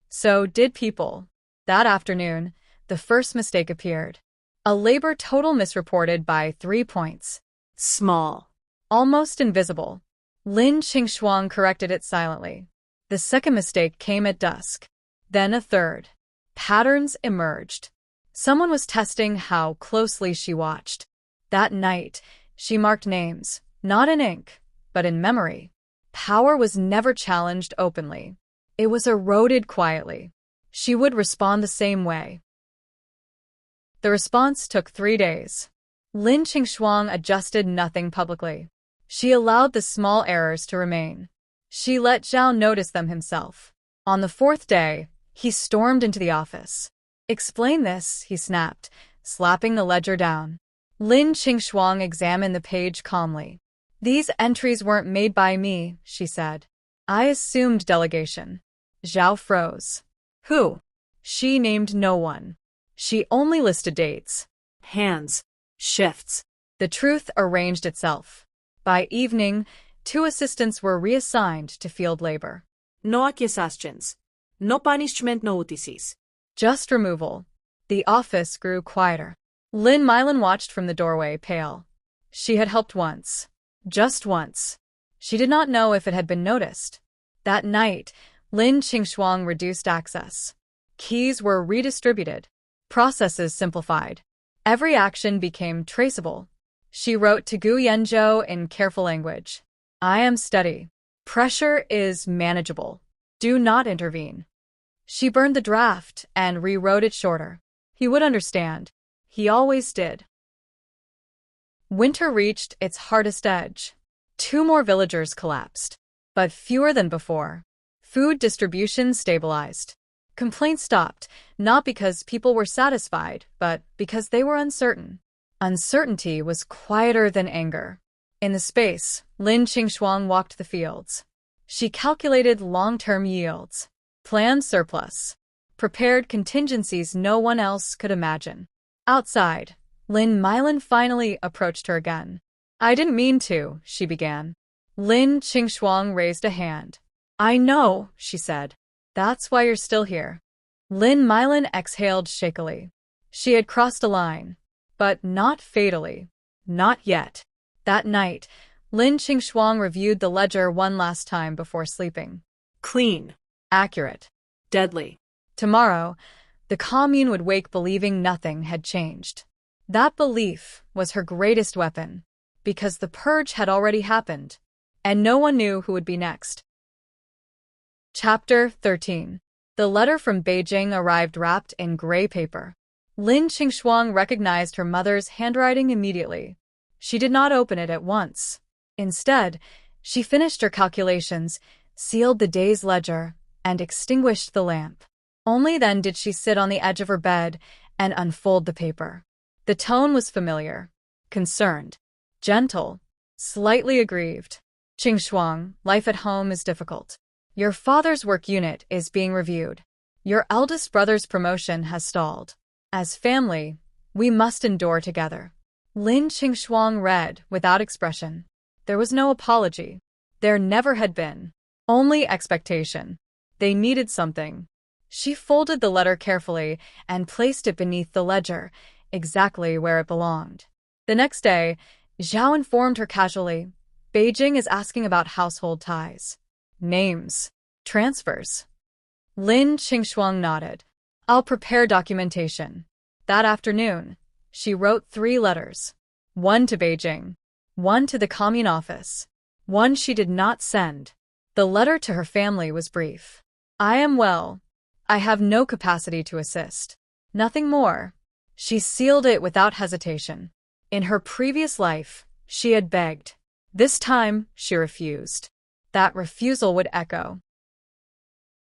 So did people. That afternoon, the first mistake appeared. A labor total misreported by 3 points. Small. Almost invisible. Lin Qingshuang corrected it silently. The second mistake came at dusk. Then a third. Patterns emerged. Someone was testing how closely she watched. That night, she marked names, not in ink, but in memory. Power was never challenged openly. It was eroded quietly. She would respond the same way. The response took 3 days. Lin Qingshuang adjusted nothing publicly. She allowed the small errors to remain. She let Zhao notice them himself. On the 4th day, he stormed into the office. "Explain this," he snapped, slapping the ledger down. Lin Qingshuang examined the page calmly. "These entries weren't made by me," she said. "I assumed delegation." Zhao froze. "Who?" She named no one. She only listed dates. Hands. Shifts. The truth arranged itself. By evening, 2 assistants were reassigned to field labor. No accusations. No punishment notices. Just removal. The office grew quieter. Lin Milan watched from the doorway, pale. She had helped once. Just once. She did not know if it had been noticed. That night, Lin Qingshuang reduced access. Keys were redistributed. Processes simplified. Every action became traceable. She wrote to Gu Yanzhou in careful language. "I am steady. Pressure is manageable. Do not intervene." She burned the draft and rewrote it shorter. He would understand. He always did. Winter reached its hardest edge. 2 more villagers collapsed, but fewer than before. Food distribution stabilized. Complaints stopped, not because people were satisfied, but because they were uncertain. Uncertainty was quieter than anger. In the space, Lin Qingshuang walked the fields. She calculated long-term yields, planned surplus, prepared contingencies no one else could imagine. Outside, Lin Milan finally approached her again. "I didn't mean to," she began. Lin Qingshuang raised a hand. "I know," she said. "That's why you're still here." Lin Milan exhaled shakily. She had crossed a line, but not fatally. Not yet. That night, Lin Qingshuang reviewed the ledger one last time before sleeping. Clean. Accurate. Deadly. Tomorrow, the commune would wake believing nothing had changed. That belief was her greatest weapon, because the purge had already happened, and no one knew who would be next. Chapter 13. The letter from Beijing arrived wrapped in gray paper. Lin Qingshuang recognized her mother's handwriting immediately. She did not open it at once. Instead, she finished her calculations, sealed the day's ledger, and extinguished the lamp. Only then did she sit on the edge of her bed and unfold the paper. The tone was familiar, concerned, gentle, slightly aggrieved. "Qingshuang, life at home is difficult. Your father's work unit is being reviewed. Your eldest brother's promotion has stalled. As family, we must endure together." Lin Qingshuang read without expression. There was no apology. There never had been. Only expectation. They needed something. She folded the letter carefully and placed it beneath the ledger, exactly where it belonged. The next day, Zhao informed her casually, "Beijing is asking about household ties. Names. Transfers." Lin Qingshuang nodded. "I'll prepare documentation." That afternoon, she wrote 3 letters. 1 to Beijing, 1 to the commune office, 1 she did not send. The letter to her family was brief. "I am well. I have no capacity to assist." Nothing more. She sealed it without hesitation. In her previous life, she had begged. This time, she refused. That refusal would echo.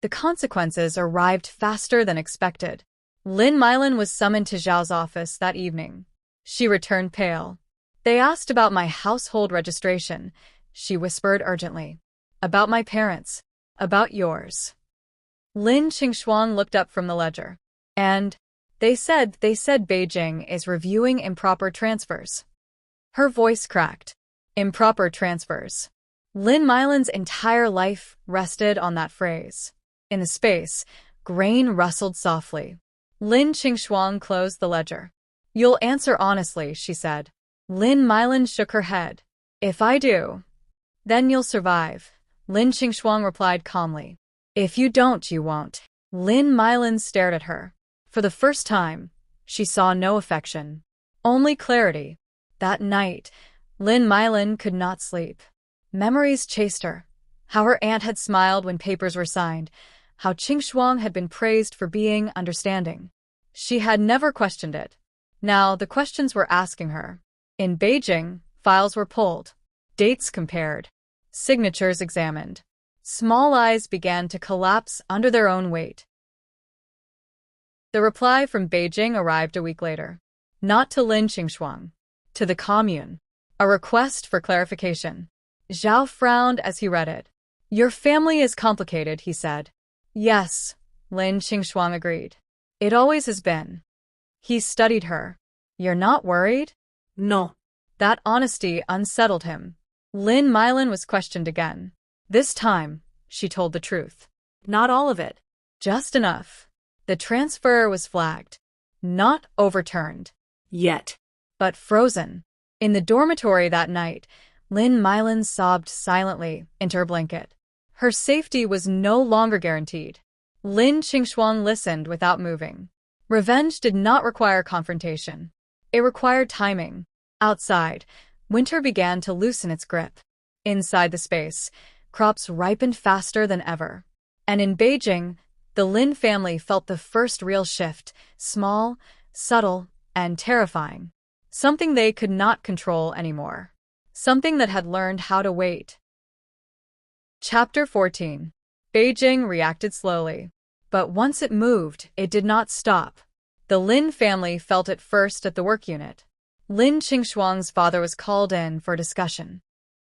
The consequences arrived faster than expected. Lin Milan was summoned to Zhao's office that evening. She returned pale. "They asked about my household registration," she whispered urgently. "About my parents. About yours." Lin Qingshuang looked up from the ledger. "And they said Beijing is reviewing improper transfers." Her voice cracked. Improper transfers. Lin Milan's entire life rested on that phrase. In the space, grain rustled softly. Lin Qingshuang closed the ledger. "You'll answer honestly," she said. Lin Milan shook her head. "If I do, then you'll survive," Lin Qingshuang replied calmly. "If you don't, you won't." Lin Milan stared at her. For the first time, she saw no affection, only clarity. That night, Lin Milin could not sleep. Memories chased her. How her aunt had smiled when papers were signed, how Qingshuang had been praised for being understanding. She had never questioned it. Now the questions were asking her. In Beijing, files were pulled, dates compared, signatures examined. Small eyes began to collapse under their own weight. The reply from Beijing arrived a week later. Not to Lin Qingshuang, to the commune. A request for clarification. Zhao frowned as he read it. Your family is complicated, he said. Yes, Lin Qingshuang agreed. It always has been. He studied her. You're not worried? No. That honesty unsettled him. Lin Milin was questioned again. This time, she told the truth. Not all of it. Just enough. The transfer was flagged. Not overturned. Yet. But frozen. In the dormitory that night, Lin Milin sobbed silently into her blanket. Her safety was no longer guaranteed. Lin Qingshuang listened without moving. Revenge did not require confrontation. It required timing. Outside, winter began to loosen its grip. Inside the space, crops ripened faster than ever. And in Beijing, the Lin family felt the first real shift, small, subtle, and terrifying. Something they could not control anymore. Something that had learned how to wait. Chapter 14. Beijing reacted slowly. But once it moved, it did not stop. The Lin family felt it first at the work unit. Lin Qingshuang's father was called in for a discussion.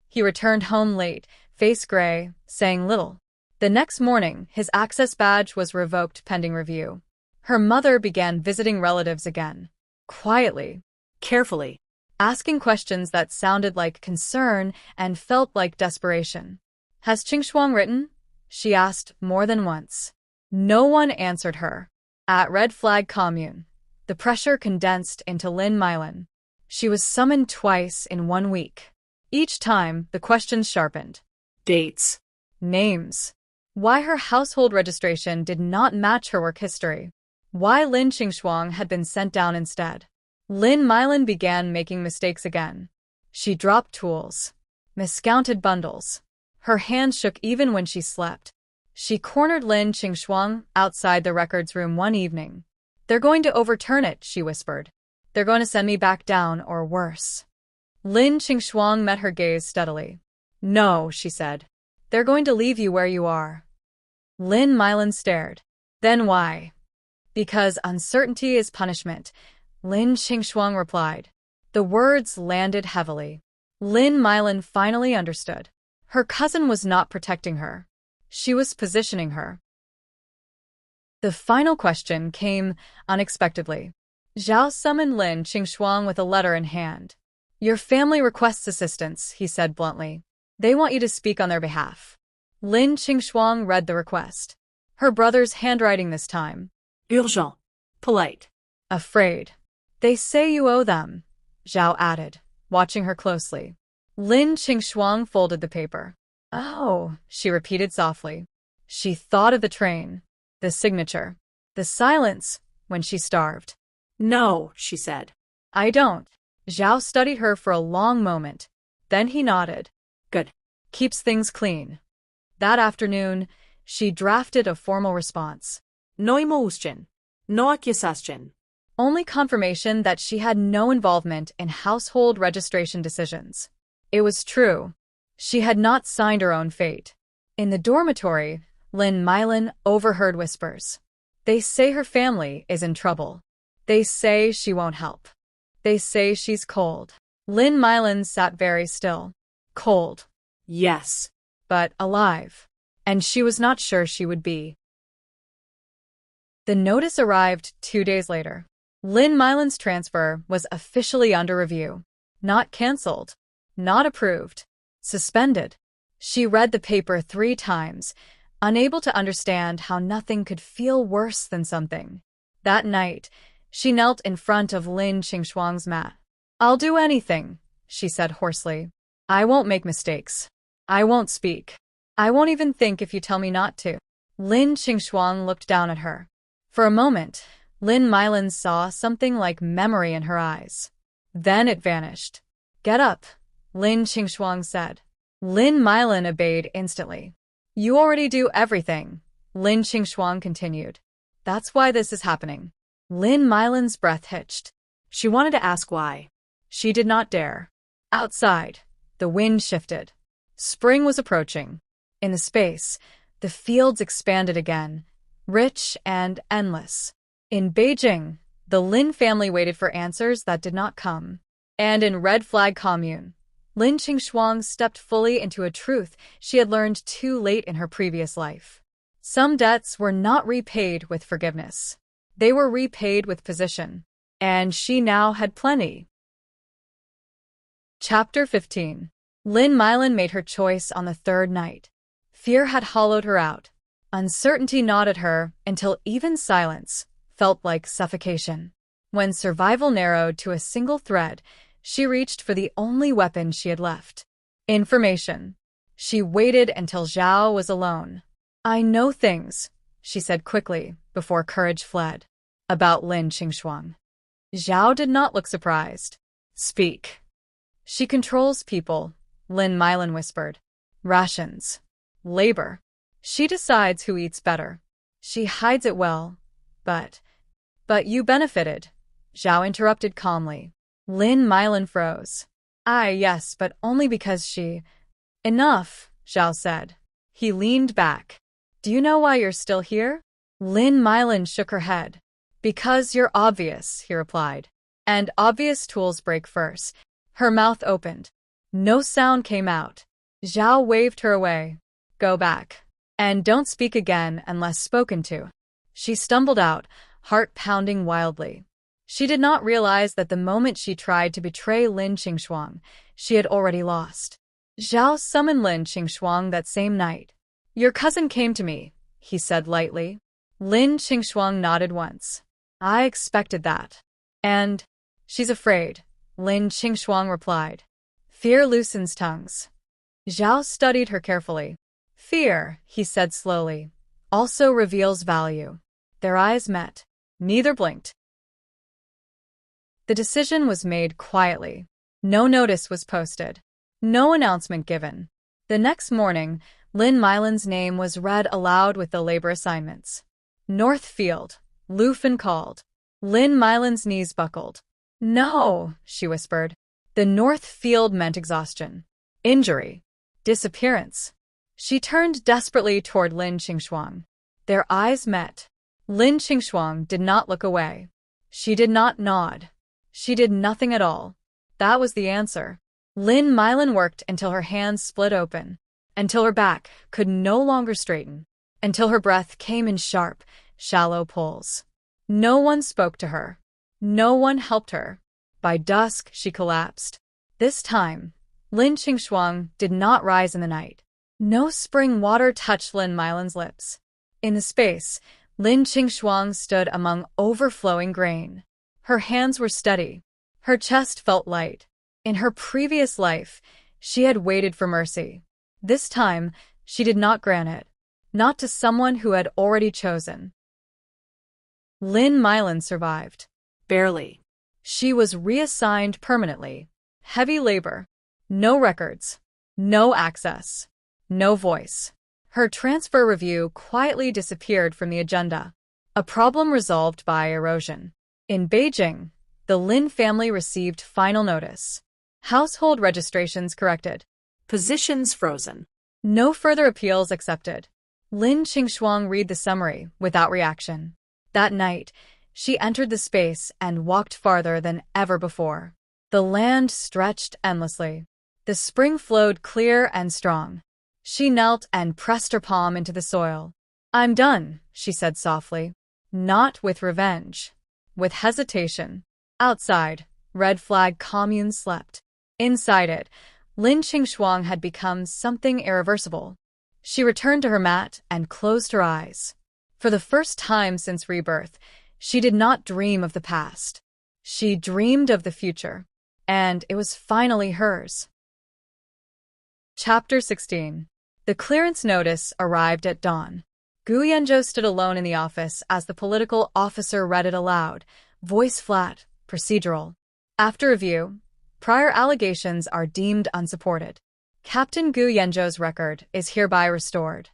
He returned home late, face gray, saying little. The next morning, his access badge was revoked pending review. Her mother began visiting relatives again. Quietly. Carefully. Asking questions that sounded like concern and felt like desperation. Has Qingshuang written? She asked more than once. No one answered her. At Red Flag Commune, the pressure condensed into Lin Milin. She was summoned twice in 1 week. Each time, the questions sharpened. Dates. Names. Why her household registration did not match her work history. Why Lin Qingshuang had been sent down instead. Lin Milin began making mistakes again. She dropped tools. Miscounted bundles. Her hands shook even when she slept. She cornered Lin Qingshuang outside the records room one evening. They're going to overturn it, she whispered. They're going to send me back down or worse. Lin Qingshuang met her gaze steadily. No, she said. They're going to leave you where you are. Lin Milin stared. Then why? Because uncertainty is punishment, Lin Qingshuang replied. The words landed heavily. Lin Milin finally understood. Her cousin was not protecting her. She was positioning her. The final question came unexpectedly. Zhao summoned Lin Qingshuang with a letter in hand. Your family requests assistance, he said bluntly. They want you to speak on their behalf. Lin Qingshuang read the request. Her brother's handwriting this time. Urgent. Polite. Afraid. They say you owe them, Zhao added, watching her closely. Lin Qingshuang folded the paper. Oh, she repeated softly. She thought of the train, the signature, the silence when she starved. No, she said. I don't. Zhao studied her for a long moment. Then he nodded. Good. Keeps things clean. That afternoon, she drafted a formal response. No imustion. No accusation. Only confirmation that she had no involvement in household registration decisions. It was true. She had not signed her own fate. In the dormitory, Lin Milin overheard whispers. They say her family is in trouble. They say she won't help. They say she's cold. Lin Milin sat very still. Cold. Yes. But alive. And she was not sure she would be. The notice arrived 2 days later. Lin Milin's transfer was officially under review. Not cancelled. Not approved. Suspended. She read the paper 3 times, unable to understand how nothing could feel worse than something. That night, she knelt in front of Lin Qingshuang's mat. I'll do anything, she said hoarsely. I won't make mistakes. I won't speak. I won't even think if you tell me not to. Lin Qingshuang looked down at her. For a moment, Lin Mylan saw something like memory in her eyes. Then it vanished. "Get up," Lin Qingshuang said. Lin Mylan obeyed instantly. "You already do everything," Lin Qingshuang continued. "That's why this is happening." Lin Mylan's breath hitched. She wanted to ask why. She did not dare. Outside, the wind shifted. Spring was approaching. In the space, the fields expanded again, rich and endless. In Beijing, the Lin family waited for answers that did not come. And in Red Flag Commune, Lin Qingshuang stepped fully into a truth she had learned too late in her previous life. Some debts were not repaid with forgiveness. They were repaid with position. And she now had plenty. Chapter 15. Lin Mylan made her choice on the third night. Fear had hollowed her out. Uncertainty gnawed at her until even silence felt like suffocation. When survival narrowed to a single thread, she reached for the only weapon she had left. Information. She waited until Zhao was alone. "I know things," she said quickly before courage fled. "About Lin Qingshuang." Zhao did not look surprised. "Speak." "She controls people," Lin Mylan whispered. "Rations. Labor. She decides who eats better. She hides it well. But you benefited," Zhao interrupted calmly. Lin Mylan froze. Yes, but only because she—" "Enough," Zhao said. He leaned back. "Do you know why you're still here?" Lin Mylan shook her head. "Because you're obvious," he replied. "And obvious tools break first." Her mouth opened. No sound came out. Zhao waved her away. "Go back. And don't speak again unless spoken to." She stumbled out, heart pounding wildly. She did not realize that the moment she tried to betray Lin Qingshuang, she had already lost. Zhao summoned Lin Qingshuang that same night. "Your cousin came to me," he said lightly. Lin Qingshuang nodded once. "I expected that." "And she's afraid," Lin Qingshuang replied. "Fear loosens tongues." Zhao studied her carefully. "Fear," he said slowly, "also reveals value." Their eyes met. Neither blinked. The decision was made quietly. No notice was posted. No announcement given. The next morning, Lin Mylan's name was read aloud with the labor assignments. "North Field," Lu Fan called. Lin Mylan's knees buckled. "No," she whispered. The North Field meant exhaustion, injury, disappearance. She turned desperately toward Lin Qingshuang. Their eyes met. Lin Qingshuang did not look away. She did not nod. She did nothing at all. That was the answer. Lin Mylan worked until her hands split open, until her back could no longer straighten, until her breath came in sharp, shallow pulls. No one spoke to her. No one helped her. By dusk, she collapsed. This time, Lin Qingshuang did not rise in the night. No spring water touched Lin Mylan's lips. In the space, Lin Qingshuang stood among overflowing grain. Her hands were steady. Her chest felt light. In her previous life, she had waited for mercy. This time, she did not grant it. Not to someone who had already chosen. Lin Mylan survived. Barely. She was reassigned permanently. Heavy labor. No records. No access. No voice. Her transfer review quietly disappeared from the agenda. A problem resolved by erosion. In Beijing, the Lin family received final notice. Household registrations corrected. Positions frozen. No further appeals accepted. Lin Qingshuang read the summary without reaction. That night, she entered the space and walked farther than ever before. The land stretched endlessly. The spring flowed clear and strong. She knelt and pressed her palm into the soil. "I'm done," she said softly. Not with revenge. With hesitation. Outside, Red Flag Commune slept. Inside it, Lin Qingshuang had become something irreversible. She returned to her mat and closed her eyes. For the first time since Rebirth, she did not dream of the past. She dreamed of the future. And it was finally hers. Chapter 16. The clearance notice arrived at dawn. Gu Yanzhou stood alone in the office as the political officer read it aloud, voice flat, procedural. After review, prior allegations are deemed unsupported. Captain Gu Yanzhou's record is hereby restored.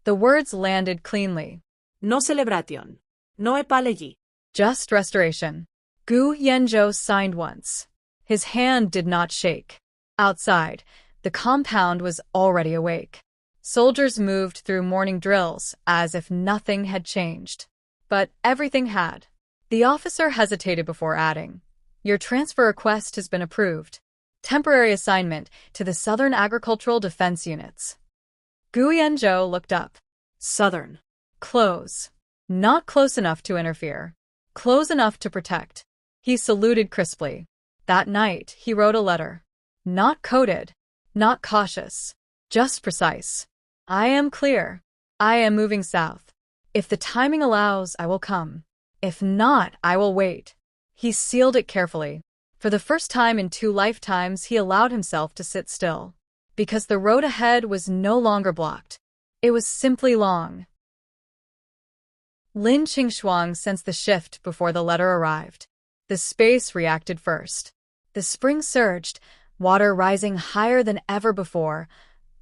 The words landed cleanly. No celebration. No apology. Just restoration. Gu Yanzhou signed once. His hand did not shake. Outside, the compound was already awake. Soldiers moved through morning drills as if nothing had changed. But everything had. The officer hesitated before adding, "Your transfer request has been approved. Temporary assignment to the Southern Agricultural Defense Units." Gu Yanzhou looked up. Southern. Close. Not close enough to interfere. Close enough to protect. He saluted crisply. That night, he wrote a letter. Not coded. Not cautious. Just precise. I am clear. I am moving south. If the timing allows, I will come. If not, I will wait. He sealed it carefully. For the first time in 2 lifetimes, he allowed himself to sit still. Because the road ahead was no longer blocked. It was simply long. Lin Qingshuang sensed the shift before the letter arrived. The space reacted first. The spring surged, water rising higher than ever before,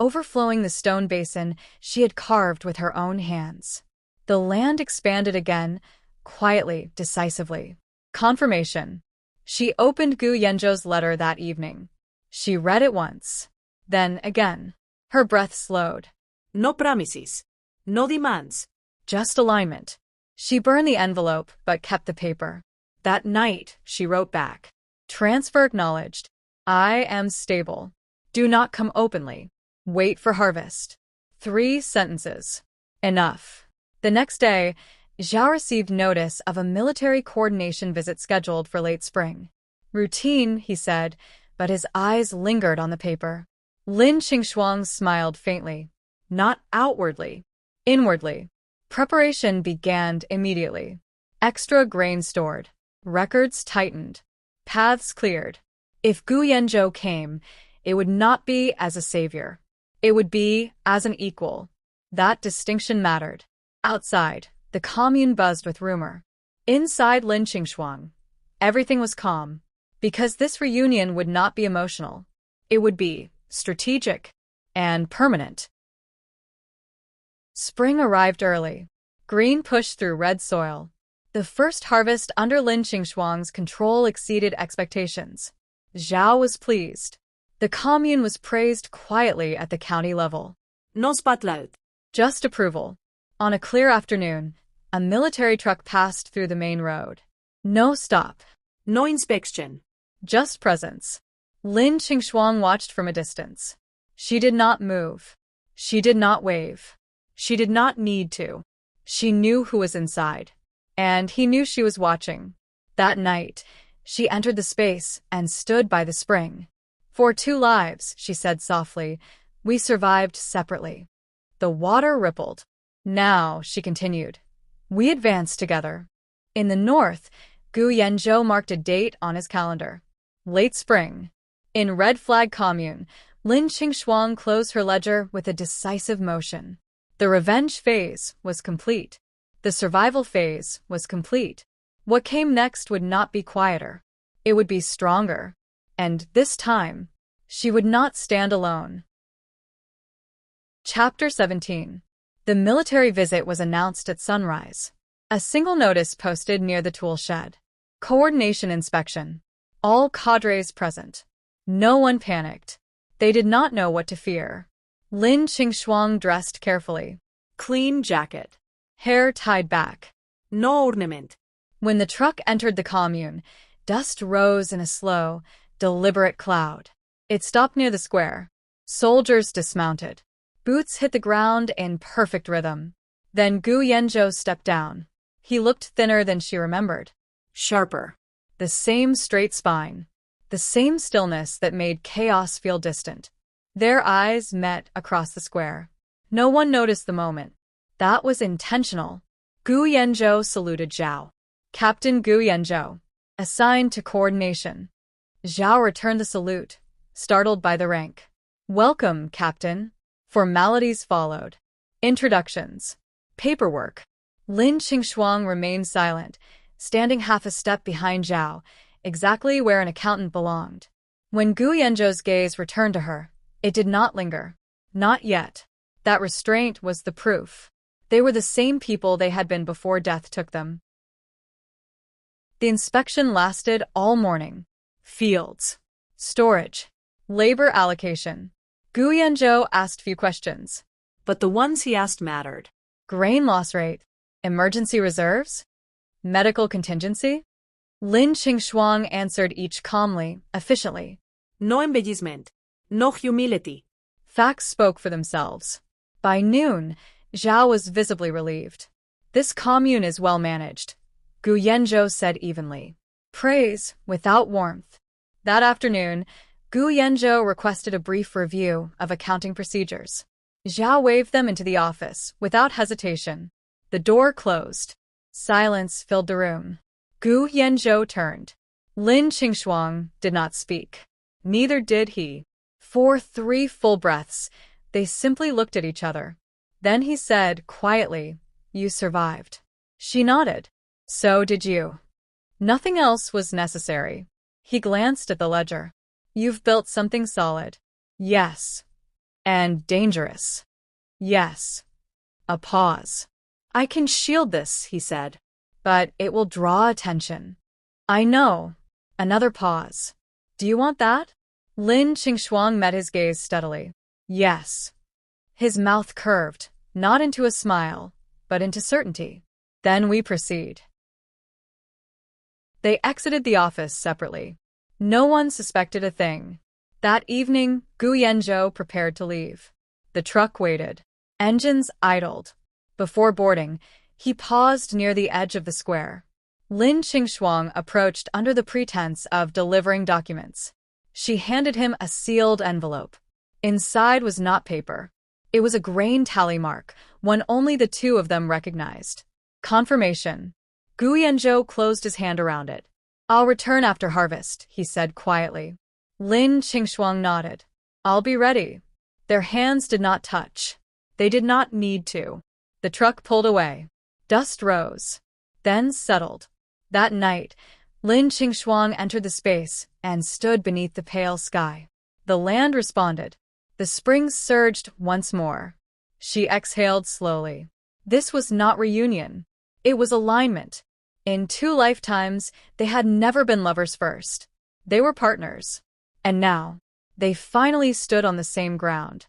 overflowing the stone basin she had carved with her own hands. The land expanded again, quietly, decisively. Confirmation. She opened Gu Yanzhou's letter that evening. She read it once. Then again. Her breath slowed. No promises. No demands. Just alignment. She burned the envelope but kept the paper. That night, she wrote back. Transfer acknowledged. I am stable. Do not come openly. Wait for harvest. 3 sentences. Enough. The next day, Zhao received notice of a military coordination visit scheduled for late spring. Routine, he said, but his eyes lingered on the paper. Lin Qingshuang smiled faintly. Not outwardly. Inwardly. Preparation began immediately. Extra grain stored. Records tightened. Paths cleared. If Gu Yanzhou came, it would not be as a savior. It would be as an equal. That distinction mattered. Outside, the commune buzzed with rumor. Inside Lin Qingshuang, everything was calm. Because this reunion would not be emotional. It would be strategic and permanent. Spring arrived early. Green pushed through red soil. The first harvest under Lin Qingshuang's control exceeded expectations. Zhao was pleased. The commune was praised quietly at the county level. No spotlight. Just approval. On a clear afternoon, a military truck passed through the main road. No stop. No inspection. Just presence. Lin Qingshuang watched from a distance. She did not move. She did not wave. She did not need to. She knew who was inside. And he knew she was watching. That night, she entered the space and stood by the spring. For 2 lives, she said softly, we survived separately. The water rippled. Now, she continued, we advanced together. In the north, Gu Yanzhou marked a date on his calendar. Late spring. In Red Flag Commune, Lin Qingshuang closed her ledger with a decisive motion. The revenge phase was complete. The survival phase was complete. What came next would not be quieter. It would be stronger. And this time, she would not stand alone. Chapter 17. The military visit was announced at sunrise. A single notice posted near the tool shed. Coordination inspection. All cadres present. No one panicked. They did not know what to fear. Lin Qingshuang dressed carefully. Clean jacket. Hair tied back. No ornament. When the truck entered the commune, dust rose in a slow, deliberate cloud. It stopped near the square. Soldiers dismounted. Boots hit the ground in perfect rhythm. Then Gu Yanzhou stepped down. He looked thinner than she remembered. Sharper. The same straight spine. The same stillness that made chaos feel distant. Their eyes met across the square. No one noticed the moment. That was intentional. Gu Yanzhou saluted Zhao. Captain Gu Yanzhou. Assigned to coordination. Zhao returned the salute, startled by the rank. Welcome, Captain. Formalities followed. Introductions. Paperwork. Lin Qingshuang remained silent, standing half a step behind Zhao, exactly where an accountant belonged. When Gu Yanzhou's gaze returned to her, it did not linger. Not yet. That restraint was the proof. They were the same people they had been before death took them. The inspection lasted all morning. Fields. Storage. Labor allocation. Gu Yanzhou asked few questions. But the ones he asked mattered. Grain loss rate. Emergency reserves? Medical contingency? Lin Qingshuang answered each calmly, efficiently. No embellishment. No humility. Facts spoke for themselves. By noon, Zhao was visibly relieved. This commune is well managed, Gu Yanzhou said evenly. Praise, without warmth. That afternoon, Gu Yanzhou requested a brief review of accounting procedures. Zhao waved them into the office, without hesitation. The door closed. Silence filled the room. Gu Yanzhou turned. Lin Qingshuang did not speak. Neither did he. For 3 full breaths, they simply looked at each other. Then he said quietly, "You survived." She nodded. "So did you." Nothing else was necessary. He glanced at the ledger. "You've built something solid." "Yes." "And dangerous." "Yes." A pause. "I can shield this," he said. "But it will draw attention." "I know." Another pause. "Do you want that?" Lin Qingshuang met his gaze steadily. "Yes." His mouth curved, not into a smile, but into certainty. "Then we proceed." They exited the office separately. No one suspected a thing. That evening, Gu Yanzhou prepared to leave. The truck waited. Engines idled. Before boarding, he paused near the edge of the square. Lin Qingshuang approached under the pretense of delivering documents. She handed him a sealed envelope. Inside was not paper. It was a grain tally mark, one only the two of them recognized. Confirmation. Gu Yanzhou closed his hand around it. "I'll return after harvest," he said quietly. Lin Qingshuang nodded. "I'll be ready." Their hands did not touch. They did not need to. The truck pulled away. Dust rose, then settled. That night, Lin Qingshuang entered the space and stood beneath the pale sky. The land responded. The springs surged once more. She exhaled slowly. This was not reunion. It was alignment. In 2 lifetimes, they had never been lovers first. They were partners. And now, they finally stood on the same ground.